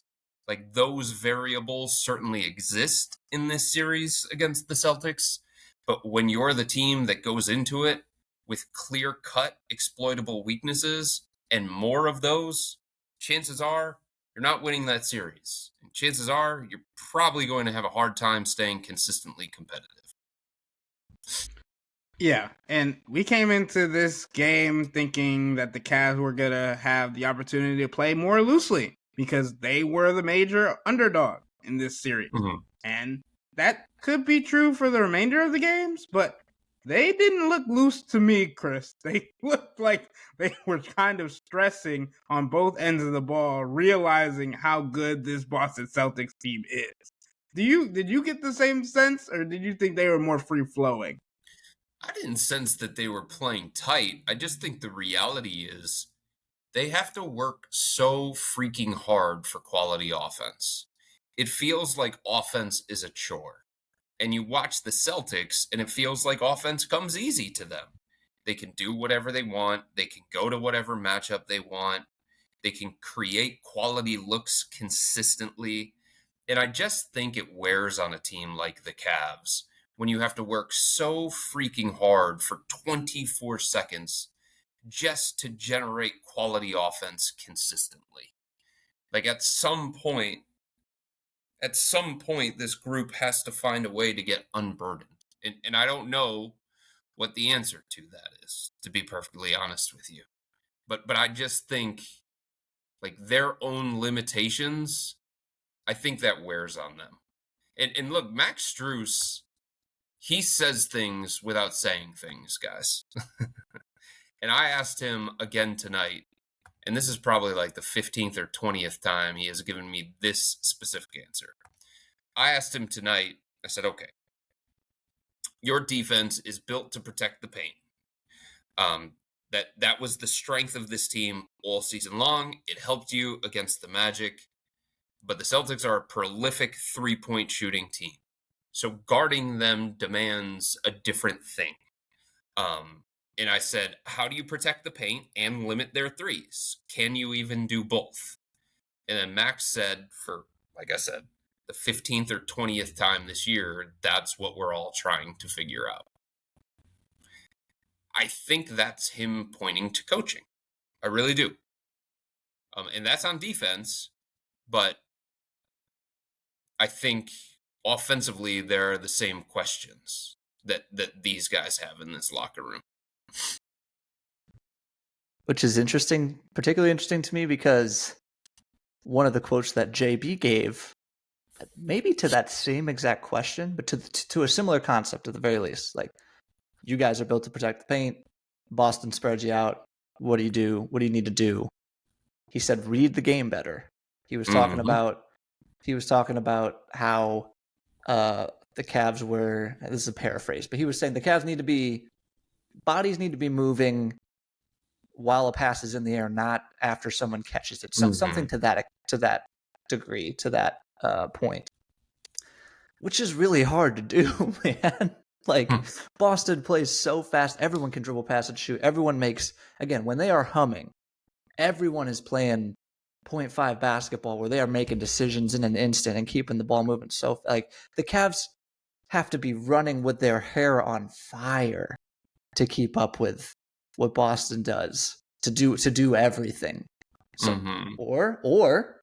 Those variables certainly exist in this series against the Celtics, but when you're the team that goes into it with clear-cut exploitable weaknesses and more of those, chances are you're not winning that series. And chances are you're probably going to have a hard time staying consistently competitive. Yeah, and we came into this game thinking that the Cavs were going to have the opportunity to play more loosely because they were the major underdog in this series. Mm-hmm. And that could be true for the remainder of the games, but they didn't look loose to me, Chris. They looked like they were kind of stressing on both ends of the ball, realizing how good this Boston Celtics team is. Did you get the same sense, or did you think they were more free flowing? I didn't sense that they were playing tight. I just think the reality is they have to work so freaking hard for quality offense. It feels like offense is a chore. And you watch the Celtics, and it feels like offense comes easy to them. They can do whatever they want, they can go to whatever matchup they want, they can create quality looks consistently. And I just think it wears on a team like the Cavs when you have to work so freaking hard for 24 seconds just to generate quality offense consistently. Like at some point, this group has to find a way to get unburdened. And I don't know what the answer to that is, to be perfectly honest with you. But I just think like their own limitations, I think that wears on them. And look, Max Strus, he says things without saying things, guys. And I asked him again tonight, and this is probably like the 15th or 20th time he has given me this specific answer. I asked him tonight, I said, okay, your defense is built to protect the paint. That was the strength of this team all season long. It helped you against the Magic, but the Celtics are a prolific three-point shooting team. So guarding them demands a different thing. And I said, how do you protect the paint and limit their threes? Can you even do both? And then Max said, for, like I said, the 15th or 20th time this year, that's what we're all trying to figure out. I think that's him pointing to coaching. I really do. And that's on defense, but I think offensively there are the same questions that these guys have in this locker room. Which is interesting, particularly interesting to me because one of the quotes that JB gave, maybe to that same exact question, but to a similar concept at the very least, like you guys are built to protect the paint. Boston spreads you out. What do you do? What do you need to do? He said, read the game better. He was talking about how the Cavs were. This is a paraphrase, but he was saying the Cavs bodies need to be moving while a pass is in the air, not after someone catches it. Something to that degree, to that point, which is really hard to do, man. Like Boston plays so fast. Everyone can dribble, pass, and shoot. Everyone makes, again, when they are humming, everyone is playing 0.5 basketball where they are making decisions in an instant and keeping the ball moving. So like the Cavs have to be running with their hair on fire to keep up with what Boston does, to do everything. So or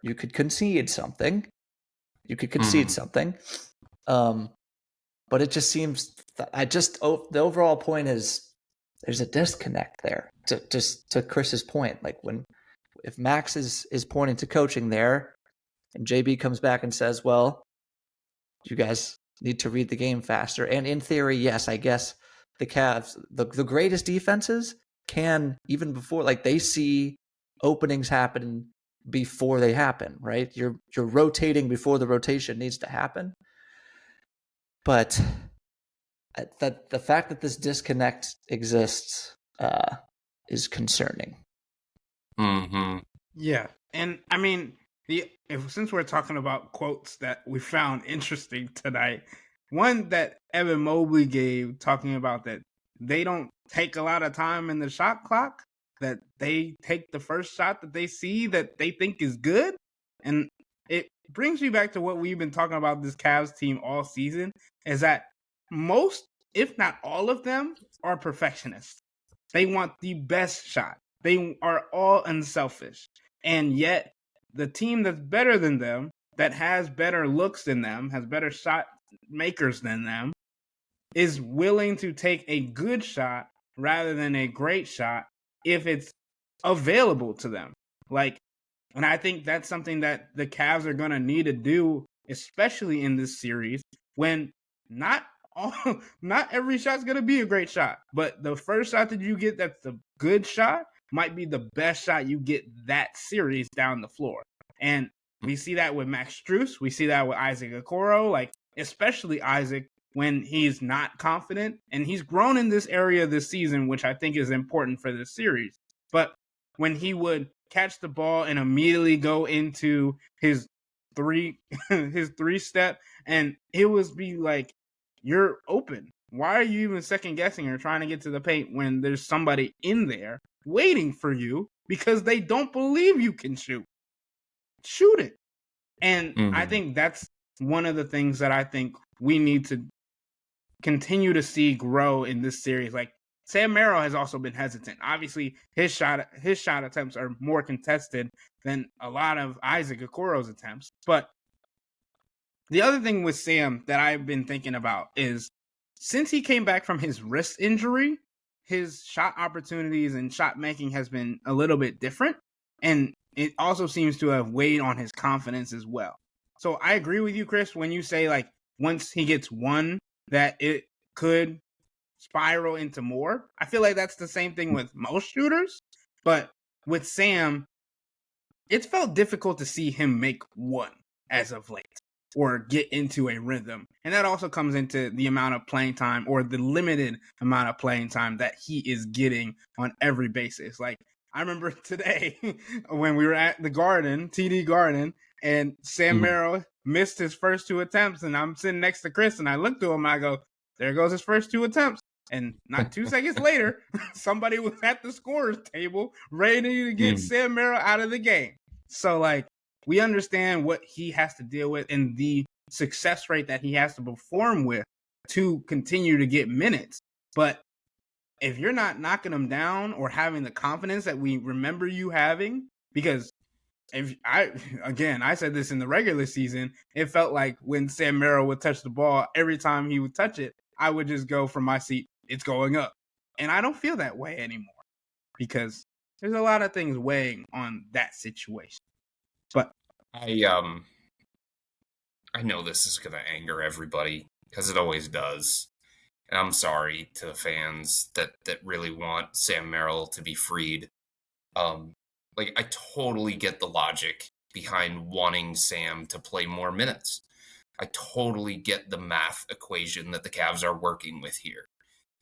you could concede something. But it just seems the overall point is there's a disconnect there. To Chris's point, like if Max is pointing to coaching there, and JB comes back and says, "Well, you guys need to read the game faster." And in theory, yes, I guess the Cavs, the greatest defenses can, even before, like they see openings happen before they happen, right? You're rotating before the rotation needs to happen. But the fact that this disconnect exists is concerning. Yeah, and I mean, since we're talking about quotes that we found interesting tonight, one that Evan Mobley gave talking about that they don't take a lot of time in the shot clock, that they take the first shot that they see that they think is good, and it brings me back to what we've been talking about this Cavs team all season, is that most, if not all of them, are perfectionists. They want the best shot. They are all unselfish. And yet, the team that's better than them, that has better looks than them, has better shot makers than them, is willing to take a good shot rather than a great shot if it's available to them. Like, and I think that's something that the Cavs are going to need to do, especially in this series, when not every shot's going to be a great shot, but the first shot that you get that's the good shot might be the best shot you get that series down the floor. And we see that with Max Strus. We see that with Isaac Okoro, like especially Isaac when he's not confident. And he's grown in this area this season, which I think is important for this series. But when he would catch the ball and immediately go into his three step, and it would be like, you're open. Why are you even second guessing or trying to get to the paint when there's somebody in there waiting for you because they don't believe you can shoot? Shoot it. And I think that's one of the things that I think we need to continue to see grow in this series. Like, Sam Merrill has also been hesitant. Obviously, his shot attempts are more contested than a lot of Isaac Okoro's attempts. But the other thing with Sam that I've been thinking about is, since he came back from his wrist injury, his shot opportunities and shot making has been a little bit different. And it also seems to have weighed on his confidence as well. So I agree with you, Chris, when you say, like, once he gets one, that it could spiral into more. I feel like that's the same thing with most shooters. But with Sam, it's felt difficult to see him make one as of late or get into a rhythm. And that also comes into the amount of playing time, or the limited amount of playing time that he is getting on every basis. Like, I remember today when we were at the Garden, TD Garden, and Sam Merrill missed his first two attempts, and I'm sitting next to Chris, and I looked to him, and I go, there goes his first two attempts. And not 2 seconds later, somebody was at the scorer's table ready to get Sam Merrill out of the game. So, like, we understand what he has to deal with and the success rate that he has to perform with to continue to get minutes. But if you're not knocking him down or having the confidence that we remember you having, because I said this in the regular season, it felt like when Sam Merrill would touch the ball, every time he would touch it, I would just go from my seat, it's going up. And I don't feel that way anymore because there's a lot of things weighing on that situation. But I know this is going to anger everybody, because it always does. And I'm sorry to the fans that really want Sam Merrill to be freed. Like, I totally get the logic behind wanting Sam to play more minutes. I totally get the math equation that the Cavs are working with here.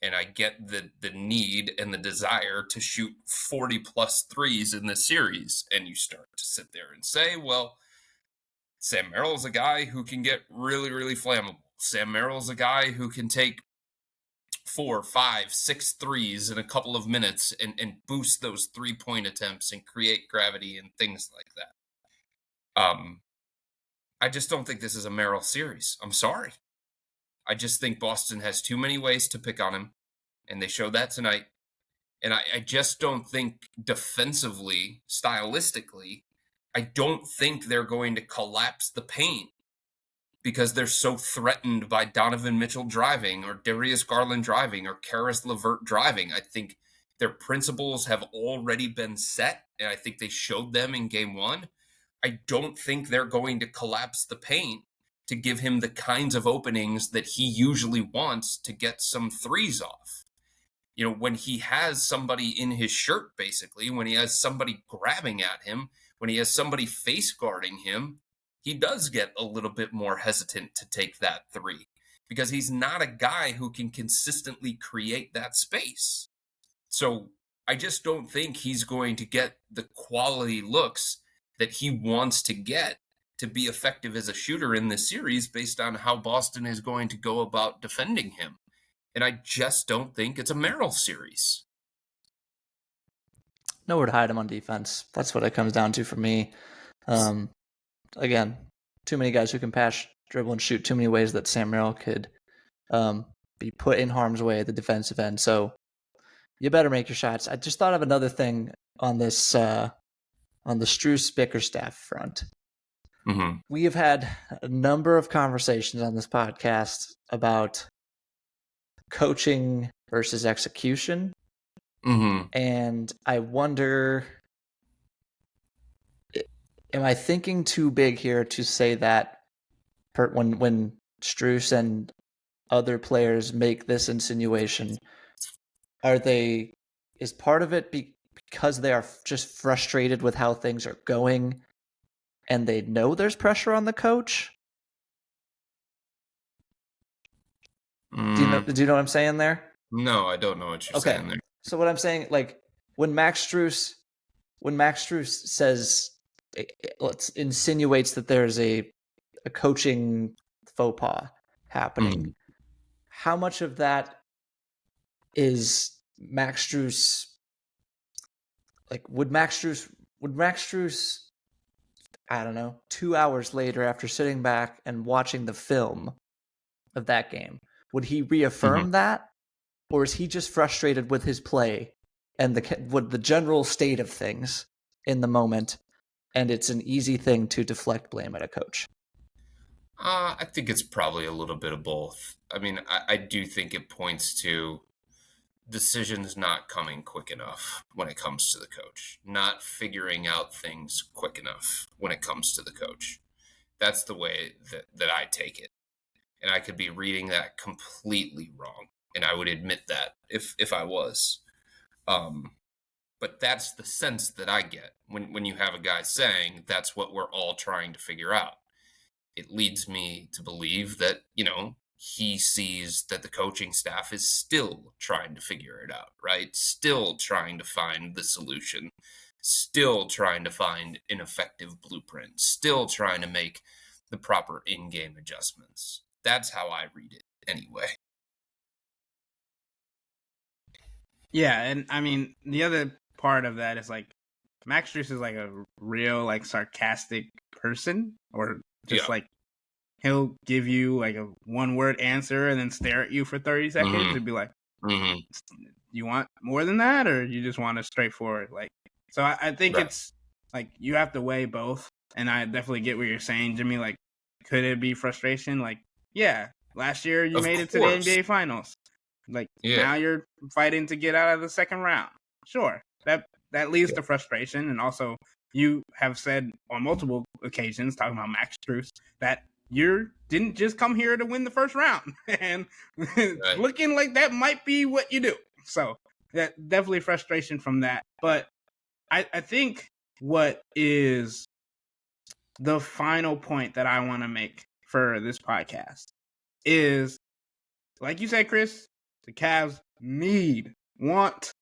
And I get the need and the desire to shoot 40 plus threes in this series. And you start to sit there and say, well, Sam Merrill is a guy who can get really, really flammable. Sam Merrill is a guy who can take 4, 5, 6 threes in a couple of minutes and boost those 3-point attempts and create gravity and things like that. I just don't think this is a Merrill series. I'm sorry. I just think Boston has too many ways to pick on him, and they showed that tonight. And I just don't think defensively, stylistically, I don't think they're going to collapse the paint because they're so threatened by Donovan Mitchell driving, or Darius Garland driving, or Karis LeVert driving. I think their principles have already been set, and I think they showed them in game one. I don't think they're going to collapse the paint to give him the kinds of openings that he usually wants to get some threes off. You know, when he has somebody in his shirt, basically, when he has somebody grabbing at him, when he has somebody face guarding him, he does get a little bit more hesitant to take that three because he's not a guy who can consistently create that space. So I just don't think he's going to get the quality looks that he wants to get to be effective as a shooter in this series based on how Boston is going to go about defending him. And I just don't think it's a Merrill series. Nowhere to hide him on defense. That's what it comes down to for me. Again, too many guys who can pass, dribble, and shoot. Too many ways that Sam Merrill could be put in harm's way at the defensive end. So you better make your shots. I just thought of another thing on this on the Strus Bickerstaff front. Mm-hmm. We have had a number of conversations on this podcast about coaching versus execution. Mm-hmm. And I wonder, am I thinking too big here to say that when Strus and other players make this insinuation, is part of it because they are just frustrated with how things are going and they know there's pressure on the coach? Do you know what I'm saying there? No, I don't know what you're saying there. So what I'm saying, like when Max Strus says, insinuates that there's a coaching faux pas happening, how much of that is Max Strus? Like, would Max Strus, I don't know, 2 hours later after sitting back and watching the film of that game, would he reaffirm that? Or is he just frustrated with his play and the general state of things in the moment, and it's an easy thing to deflect blame at a coach? I think it's probably a little bit of both. I mean, I do think it points to decisions not coming quick enough when it comes to the coach, not figuring out things quick enough when it comes to the coach. That's the way that I take it. And I could be reading that completely wrong. And I would admit that if I was. But that's the sense that I get when you have a guy saying that's what we're all trying to figure out. It leads me to believe that, he sees that the coaching staff is still trying to figure it out, right? Still trying to find the solution, still trying to find an effective blueprint, still trying to make the proper in-game adjustments. That's how I read it anyway. Yeah, and I mean, the other part of that is like Max Strus is like a real like sarcastic person, or just like he'll give you like a one-word answer and then stare at you for 30 seconds and be like, you want more than that, or you just want a straightforward? Like, so I think it's like you have to weigh both, and I definitely get what you're saying, Jimmy. Like, could it be frustration? Like, yeah, last year you made it to the NBA Finals. Like, now you're fighting to get out of the second round. Sure, that leads to frustration, and also you have said on multiple occasions, talking about Max Strus, that you didn't just come here to win the first round, and looking like that might be what you do. So that definitely frustration from that. But I think what is the final point that I want to make for this podcast is, like you said, Chris, the Cavs want,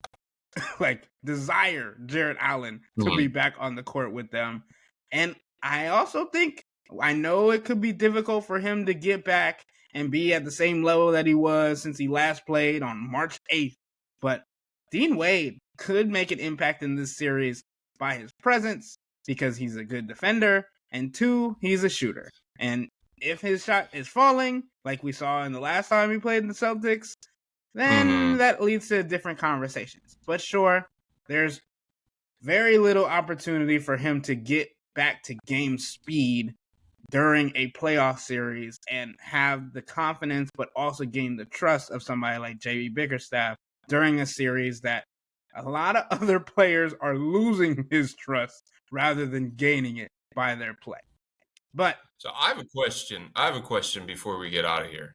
desire Jarrett Allen to be back on the court with them. And I also think, I know it could be difficult for him to get back and be at the same level that he was since he last played on March 8th. But Dean Wade could make an impact in this series by his presence, because he's a good defender, and 2, he's a shooter. And if his shot is falling, like we saw in the last time he played in the Celtics, then that leads to different conversations. But sure, there's very little opportunity for him to get back to game speed during a playoff series and have the confidence, but also gain the trust of somebody like J.B. Bickerstaff during a series that a lot of other players are losing his trust rather than gaining it by their play. But so I have a question before we get out of here.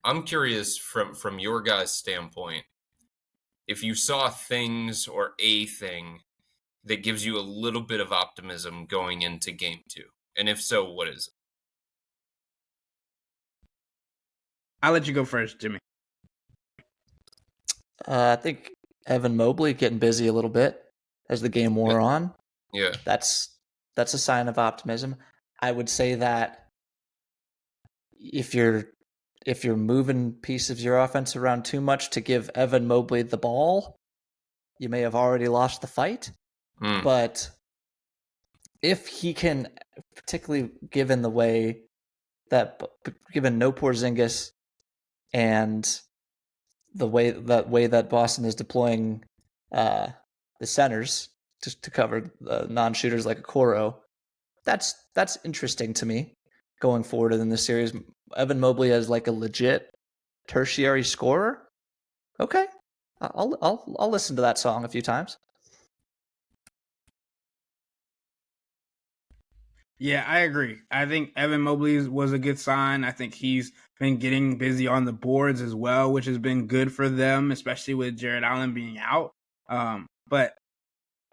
I'm curious from your guys' standpoint, if you saw things or a thing that gives you a little bit of optimism going into game 2. And if so, what is it? I'll let you go first, Jimmy. I think Evan Mobley getting busy a little bit as the game wore on. Yeah. That's a sign of optimism. I would say that if you're moving pieces of your offense around too much to give Evan Mobley the ball, you may have already lost the fight. But if he can, particularly given no Porzingis and the way that Boston is deploying the centers to cover the non-shooters like Okoro, that's interesting to me going forward in this series. Evan Mobley as like a legit tertiary scorer, Okay. I'll listen to that song a few times. Yeah, I agree. I think Evan Mobley was a good sign. I think he's been getting busy on the boards as well, which has been good for them, especially with Jared Allen being out. But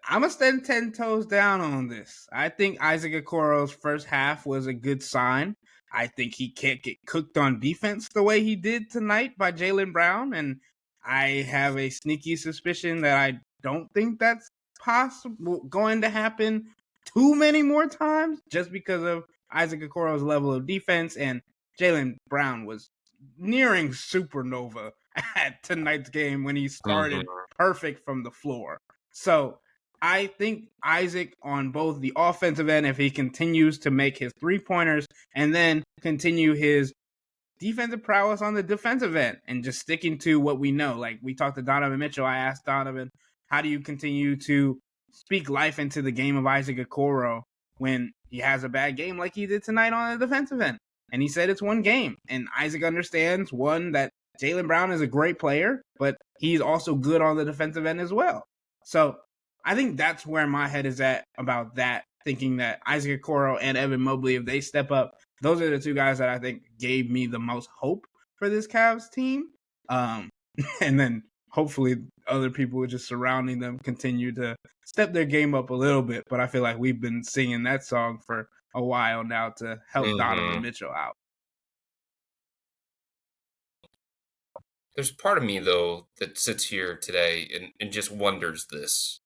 I'm gonna stand 10 toes down on this. I think Isaac Okoro's first half was a good sign. I think he can't get cooked on defense the way he did tonight by Jaylen Brown, and I have a sneaky suspicion that I don't think that's possible going to happen too many more times just because of Isaac Okoro's level of defense, and Jaylen Brown was nearing supernova at tonight's game when he started perfect from the floor. So I think Isaac on both the offensive end, if he continues to make his 3-pointers and then continue his defensive prowess on the defensive end and just sticking to what we know. Like we talked to Donovan Mitchell. I asked Donovan, how do you continue to speak life into the game of Isaac Okoro when he has a bad game like he did tonight on the defensive end? And he said it's one game. And Isaac understands, one, that Jaylen Brown is a great player, but he's also good on the defensive end as well. So I think that's where my head is at about that, thinking that Isaac Okoro and Evan Mobley, if they step up, those are the two guys that I think gave me the most hope for this Cavs team. And then hopefully other people just surrounding them continue to step their game up a little bit. But I feel like we've been singing that song for a while now to help Donovan Mitchell out. There's part of me, though, that sits here today and just wonders this.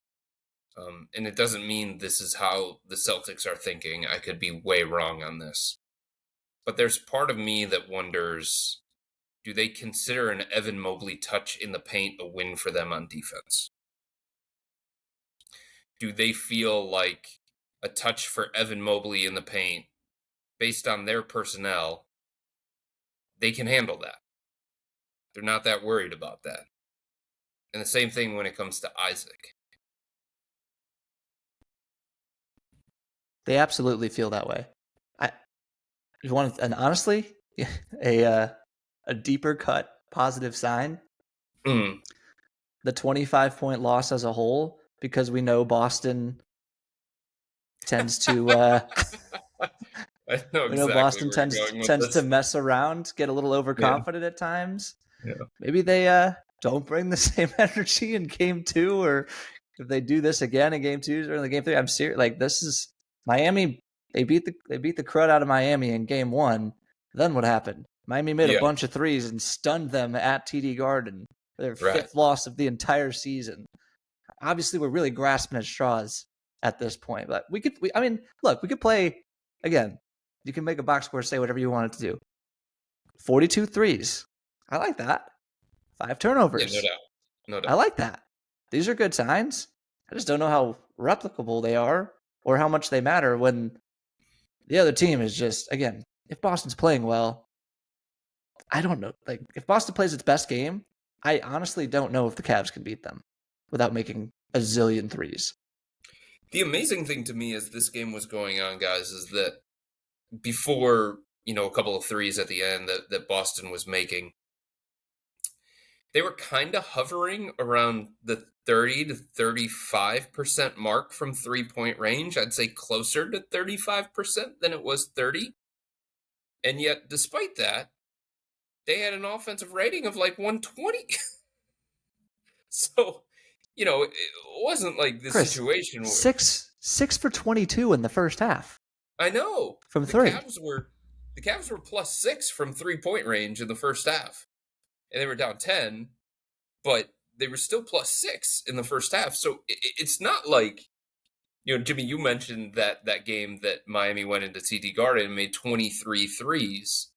And it doesn't mean this is how the Celtics are thinking. I could be way wrong on this. But there's part of me that wonders, do they consider an Evan Mobley touch in the paint a win for them on defense? Do they feel like a touch for Evan Mobley in the paint, based on their personnel, they can handle that? They're not that worried about that. And the same thing when it comes to Isaac. They absolutely feel that way. And honestly, a deeper cut positive sign. Mm. The 25-point loss as a whole, because we know Boston tends to I know we know exactly Boston where you're going with tends this. to mess around, get a little overconfident at times. Yeah. Maybe they don't bring the same energy in game 2, or if they do this again in game 2 or in the game 3. I'm serious. Like, this is Miami. They beat the crud out of Miami in game 1. Then what happened? Miami made a bunch of threes and stunned them at TD Garden. Their fifth loss of the entire season. Obviously, we're really grasping at straws at this point. But we could play again. You can make a box score say whatever you want it to do. 42 threes. I like that. 5 turnovers. Yeah, no doubt. I like that. These are good signs. I just don't know how replicable they are or how much they matter when the other team is just, again, if Boston's playing well, I don't know. Like, if Boston plays its best game, I honestly don't know if the Cavs can beat them without making a zillion threes. The amazing thing to me as this game was going on, guys, is that before, a couple of threes at the end that Boston was making, they were kind of hovering around the 30 to 35% mark from 3-point range. I'd say closer to 35% than it was 30. And yet, despite that, they had an offensive rating of like 120. So, it wasn't like this Chris, situation where 6 for 22 in the first half. I know from 3. The Cavs were +6 from 3-point range in the first half, and they were down 10, but they were still +6 in the first half. So it's not like, Jimmy, you mentioned that game that Miami went into TD Garden and made 23 threes.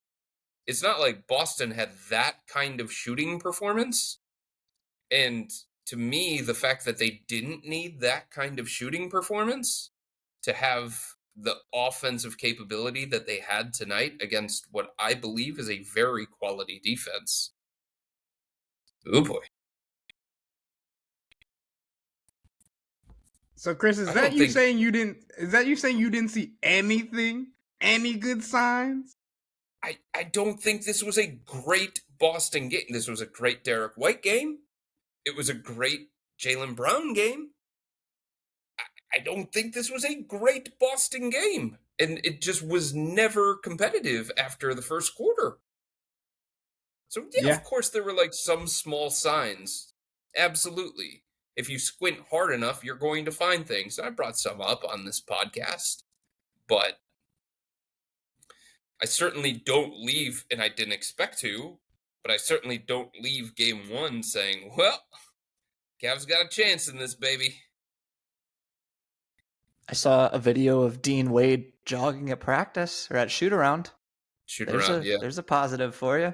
It's not like Boston had that kind of shooting performance. And to me, the fact that they didn't need that kind of shooting performance to have the offensive capability that they had tonight against what I believe is a very quality defense. Oh boy. So Chris, is that you saying you didn't see anything? Any good signs? I don't think this was a great Boston game. This was a great Derek White game. It was a great Jaylen Brown game. I don't think this was a great Boston game. And it just was never competitive after the first quarter. So, yeah, Yeah. of course, there were like some small signs. Absolutely. If you squint hard enough, you're going to find things. I brought some up on this podcast, but I certainly don't leave, and I didn't expect to, but I certainly don't leave game one saying, well, Cavs got a chance in this, baby. I saw a video of Dean Wade jogging at practice or at shoot around. There's a positive for you.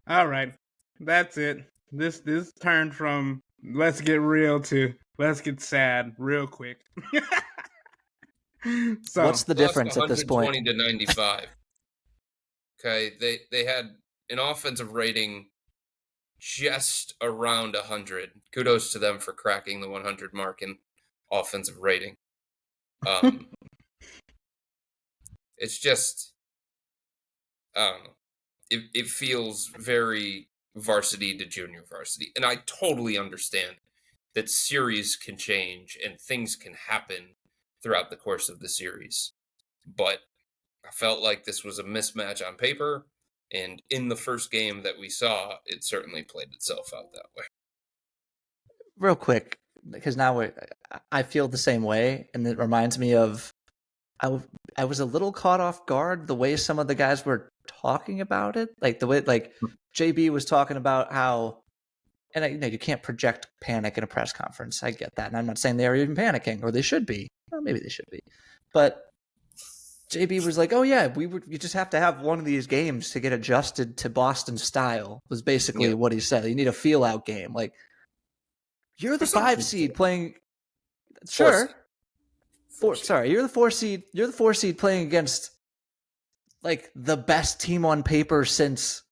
All right. That's it. This turned from let's get real to let's get sad real quick. So what's the difference at this point? 120 to 95. Okay, they had an offensive rating just around 100. Kudos to them for cracking the 100 mark in offensive rating. It's just, I don't know. It feels very varsity to junior varsity. And I totally understand that series can change and things can happen throughout the course of the series. But I felt like this was a mismatch on paper. And in the first game that we saw, it certainly played itself out that way. Real quick, because now I feel the same way. And it reminds me of, I was a little caught off guard the way some of the guys were talking about it. Like the way, like JB was talking about how, and you can't project panic in a press conference. I get that. And I'm not saying they are even panicking, or they should be. Well, maybe they should be. But JB was like, oh yeah, you just have to have one of these games to get adjusted to Boston style, was basically what he said. You need a feel out game. Like, you're the 5 seed playing. Sure. You're the 4 seed. You're the 4 seed playing against like the best team on paper since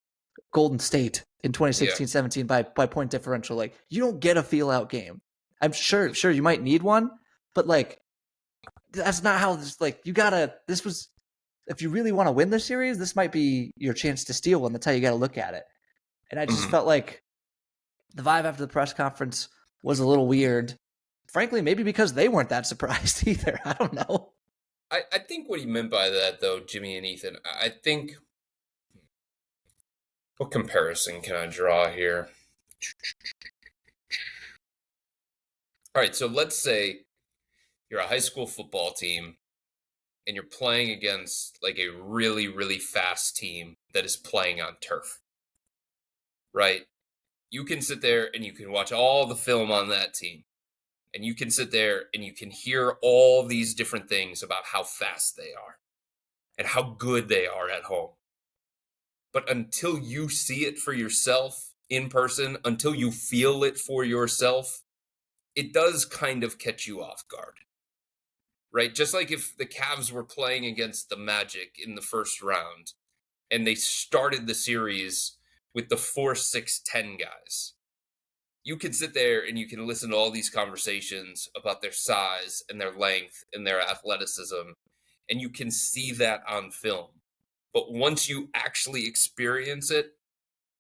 Golden State in 2016-17 by point differential. Like, you don't get a feel out game. I'm sure you might need one, but like, that's not how this, like, if you really want to win the series, this might be your chance to steal one. That's how you got to look at it. And I just felt like the vibe after the press conference was a little weird. Frankly, maybe because they weren't that surprised either. I don't know. I think what he meant by that, though, Jimmy and Ethan, I think, what comparison can I draw here? All right, so let's say you're a high school football team and you're playing against like a really, really fast team that is playing on turf, right? You can sit there and you can watch all the film on that team. And you can sit there and you can hear all these different things about how fast they are and how good they are at home. But until you see it for yourself in person, until you feel it for yourself, it does kind of catch you off guard, right? Just like if the Cavs were playing against the Magic in the first round and they started the series with the 4-6-10 guys. You can sit there and you can listen to all these conversations about their size and their length and their athleticism, and you can see that on film. But once you actually experience it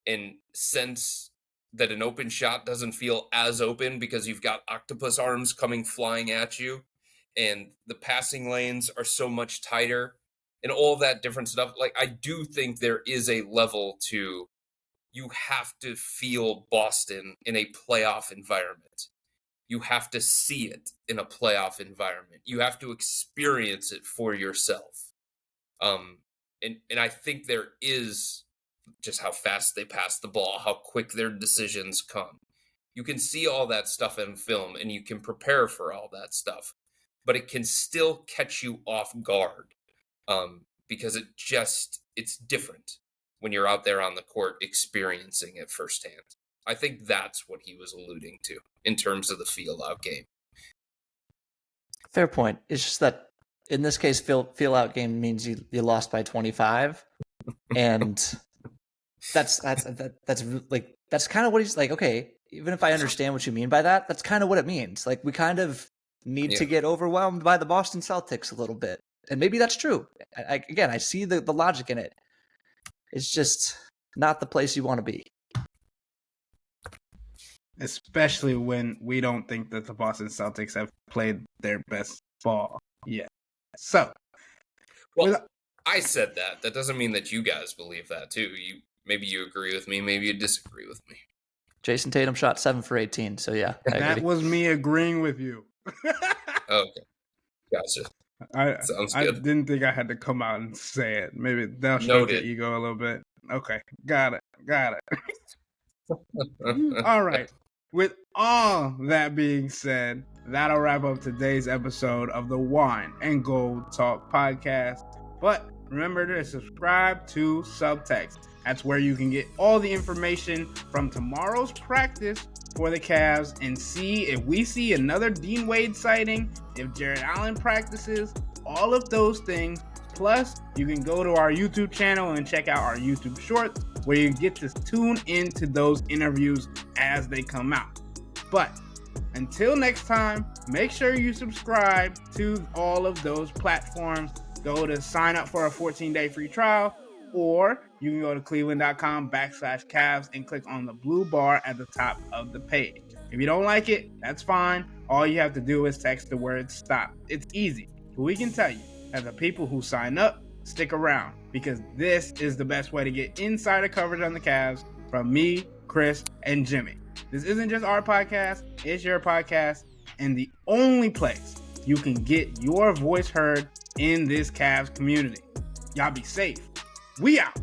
and sense that an open shot doesn't feel as open because you've got octopus arms coming flying at you and the passing lanes are so much tighter and all that different stuff, like, I do think there is a level to, you have to feel Boston in a playoff environment. You have to see it in a playoff environment. You have to experience it for yourself. And I think there is just how fast they pass the ball, how quick their decisions come. You can see all that stuff in film and you can prepare for all that stuff, but it can still catch you off guard because it's different when you're out there on the court experiencing it firsthand. I think that's what he was alluding to in terms of the feel-out game. Fair point. It's just that in this case, feel-out game means you lost by 25, and that's kind of what he's like. Okay, even if I understand what you mean by that, that's kind of what it means. Like, we kind of need to get overwhelmed by the Boston Celtics a little bit And maybe that's true. Again, I see the logic in it. It's just not the place you want to be. Especially when we don't think that the Boston Celtics have played their best ball yet. So, I said that. That doesn't mean that you guys believe that too. Maybe you agree with me, maybe you disagree with me. Jason Tatum shot 7 for 18, so yeah, I that agree. was me agreeing with you. Okay, gotcha. Sounds good. I didn't think I had to come out and say it. Maybe that'll stroke your ego a little bit. Okay, got it. All right. With all that being said, that'll wrap up today's episode of the Wine and Gold Talk podcast. But remember to subscribe to Subtext. That's where you can get all the information from tomorrow's practice for the Cavs and see if we see another Dean Wade sighting, if Jared Allen practices, all of those things. Plus, you can go to our YouTube channel and check out our YouTube shorts where you get to tune into those interviews as they come out. But until next time, make sure you subscribe to all of those platforms. Go to sign up for a 14-day free trial, or you can go to cleveland.com/Cavs and click on the blue bar at the top of the page. If you don't like it, that's fine. All you have to do is text the word STOP. It's easy. But we can tell you that the people who sign up stick around, because this is the best way to get insider coverage on the Cavs from me, Chris, and Jimmy. This isn't just our podcast, it's your podcast, and the only place you can get your voice heard in this Cavs community. Y'all be safe. We out.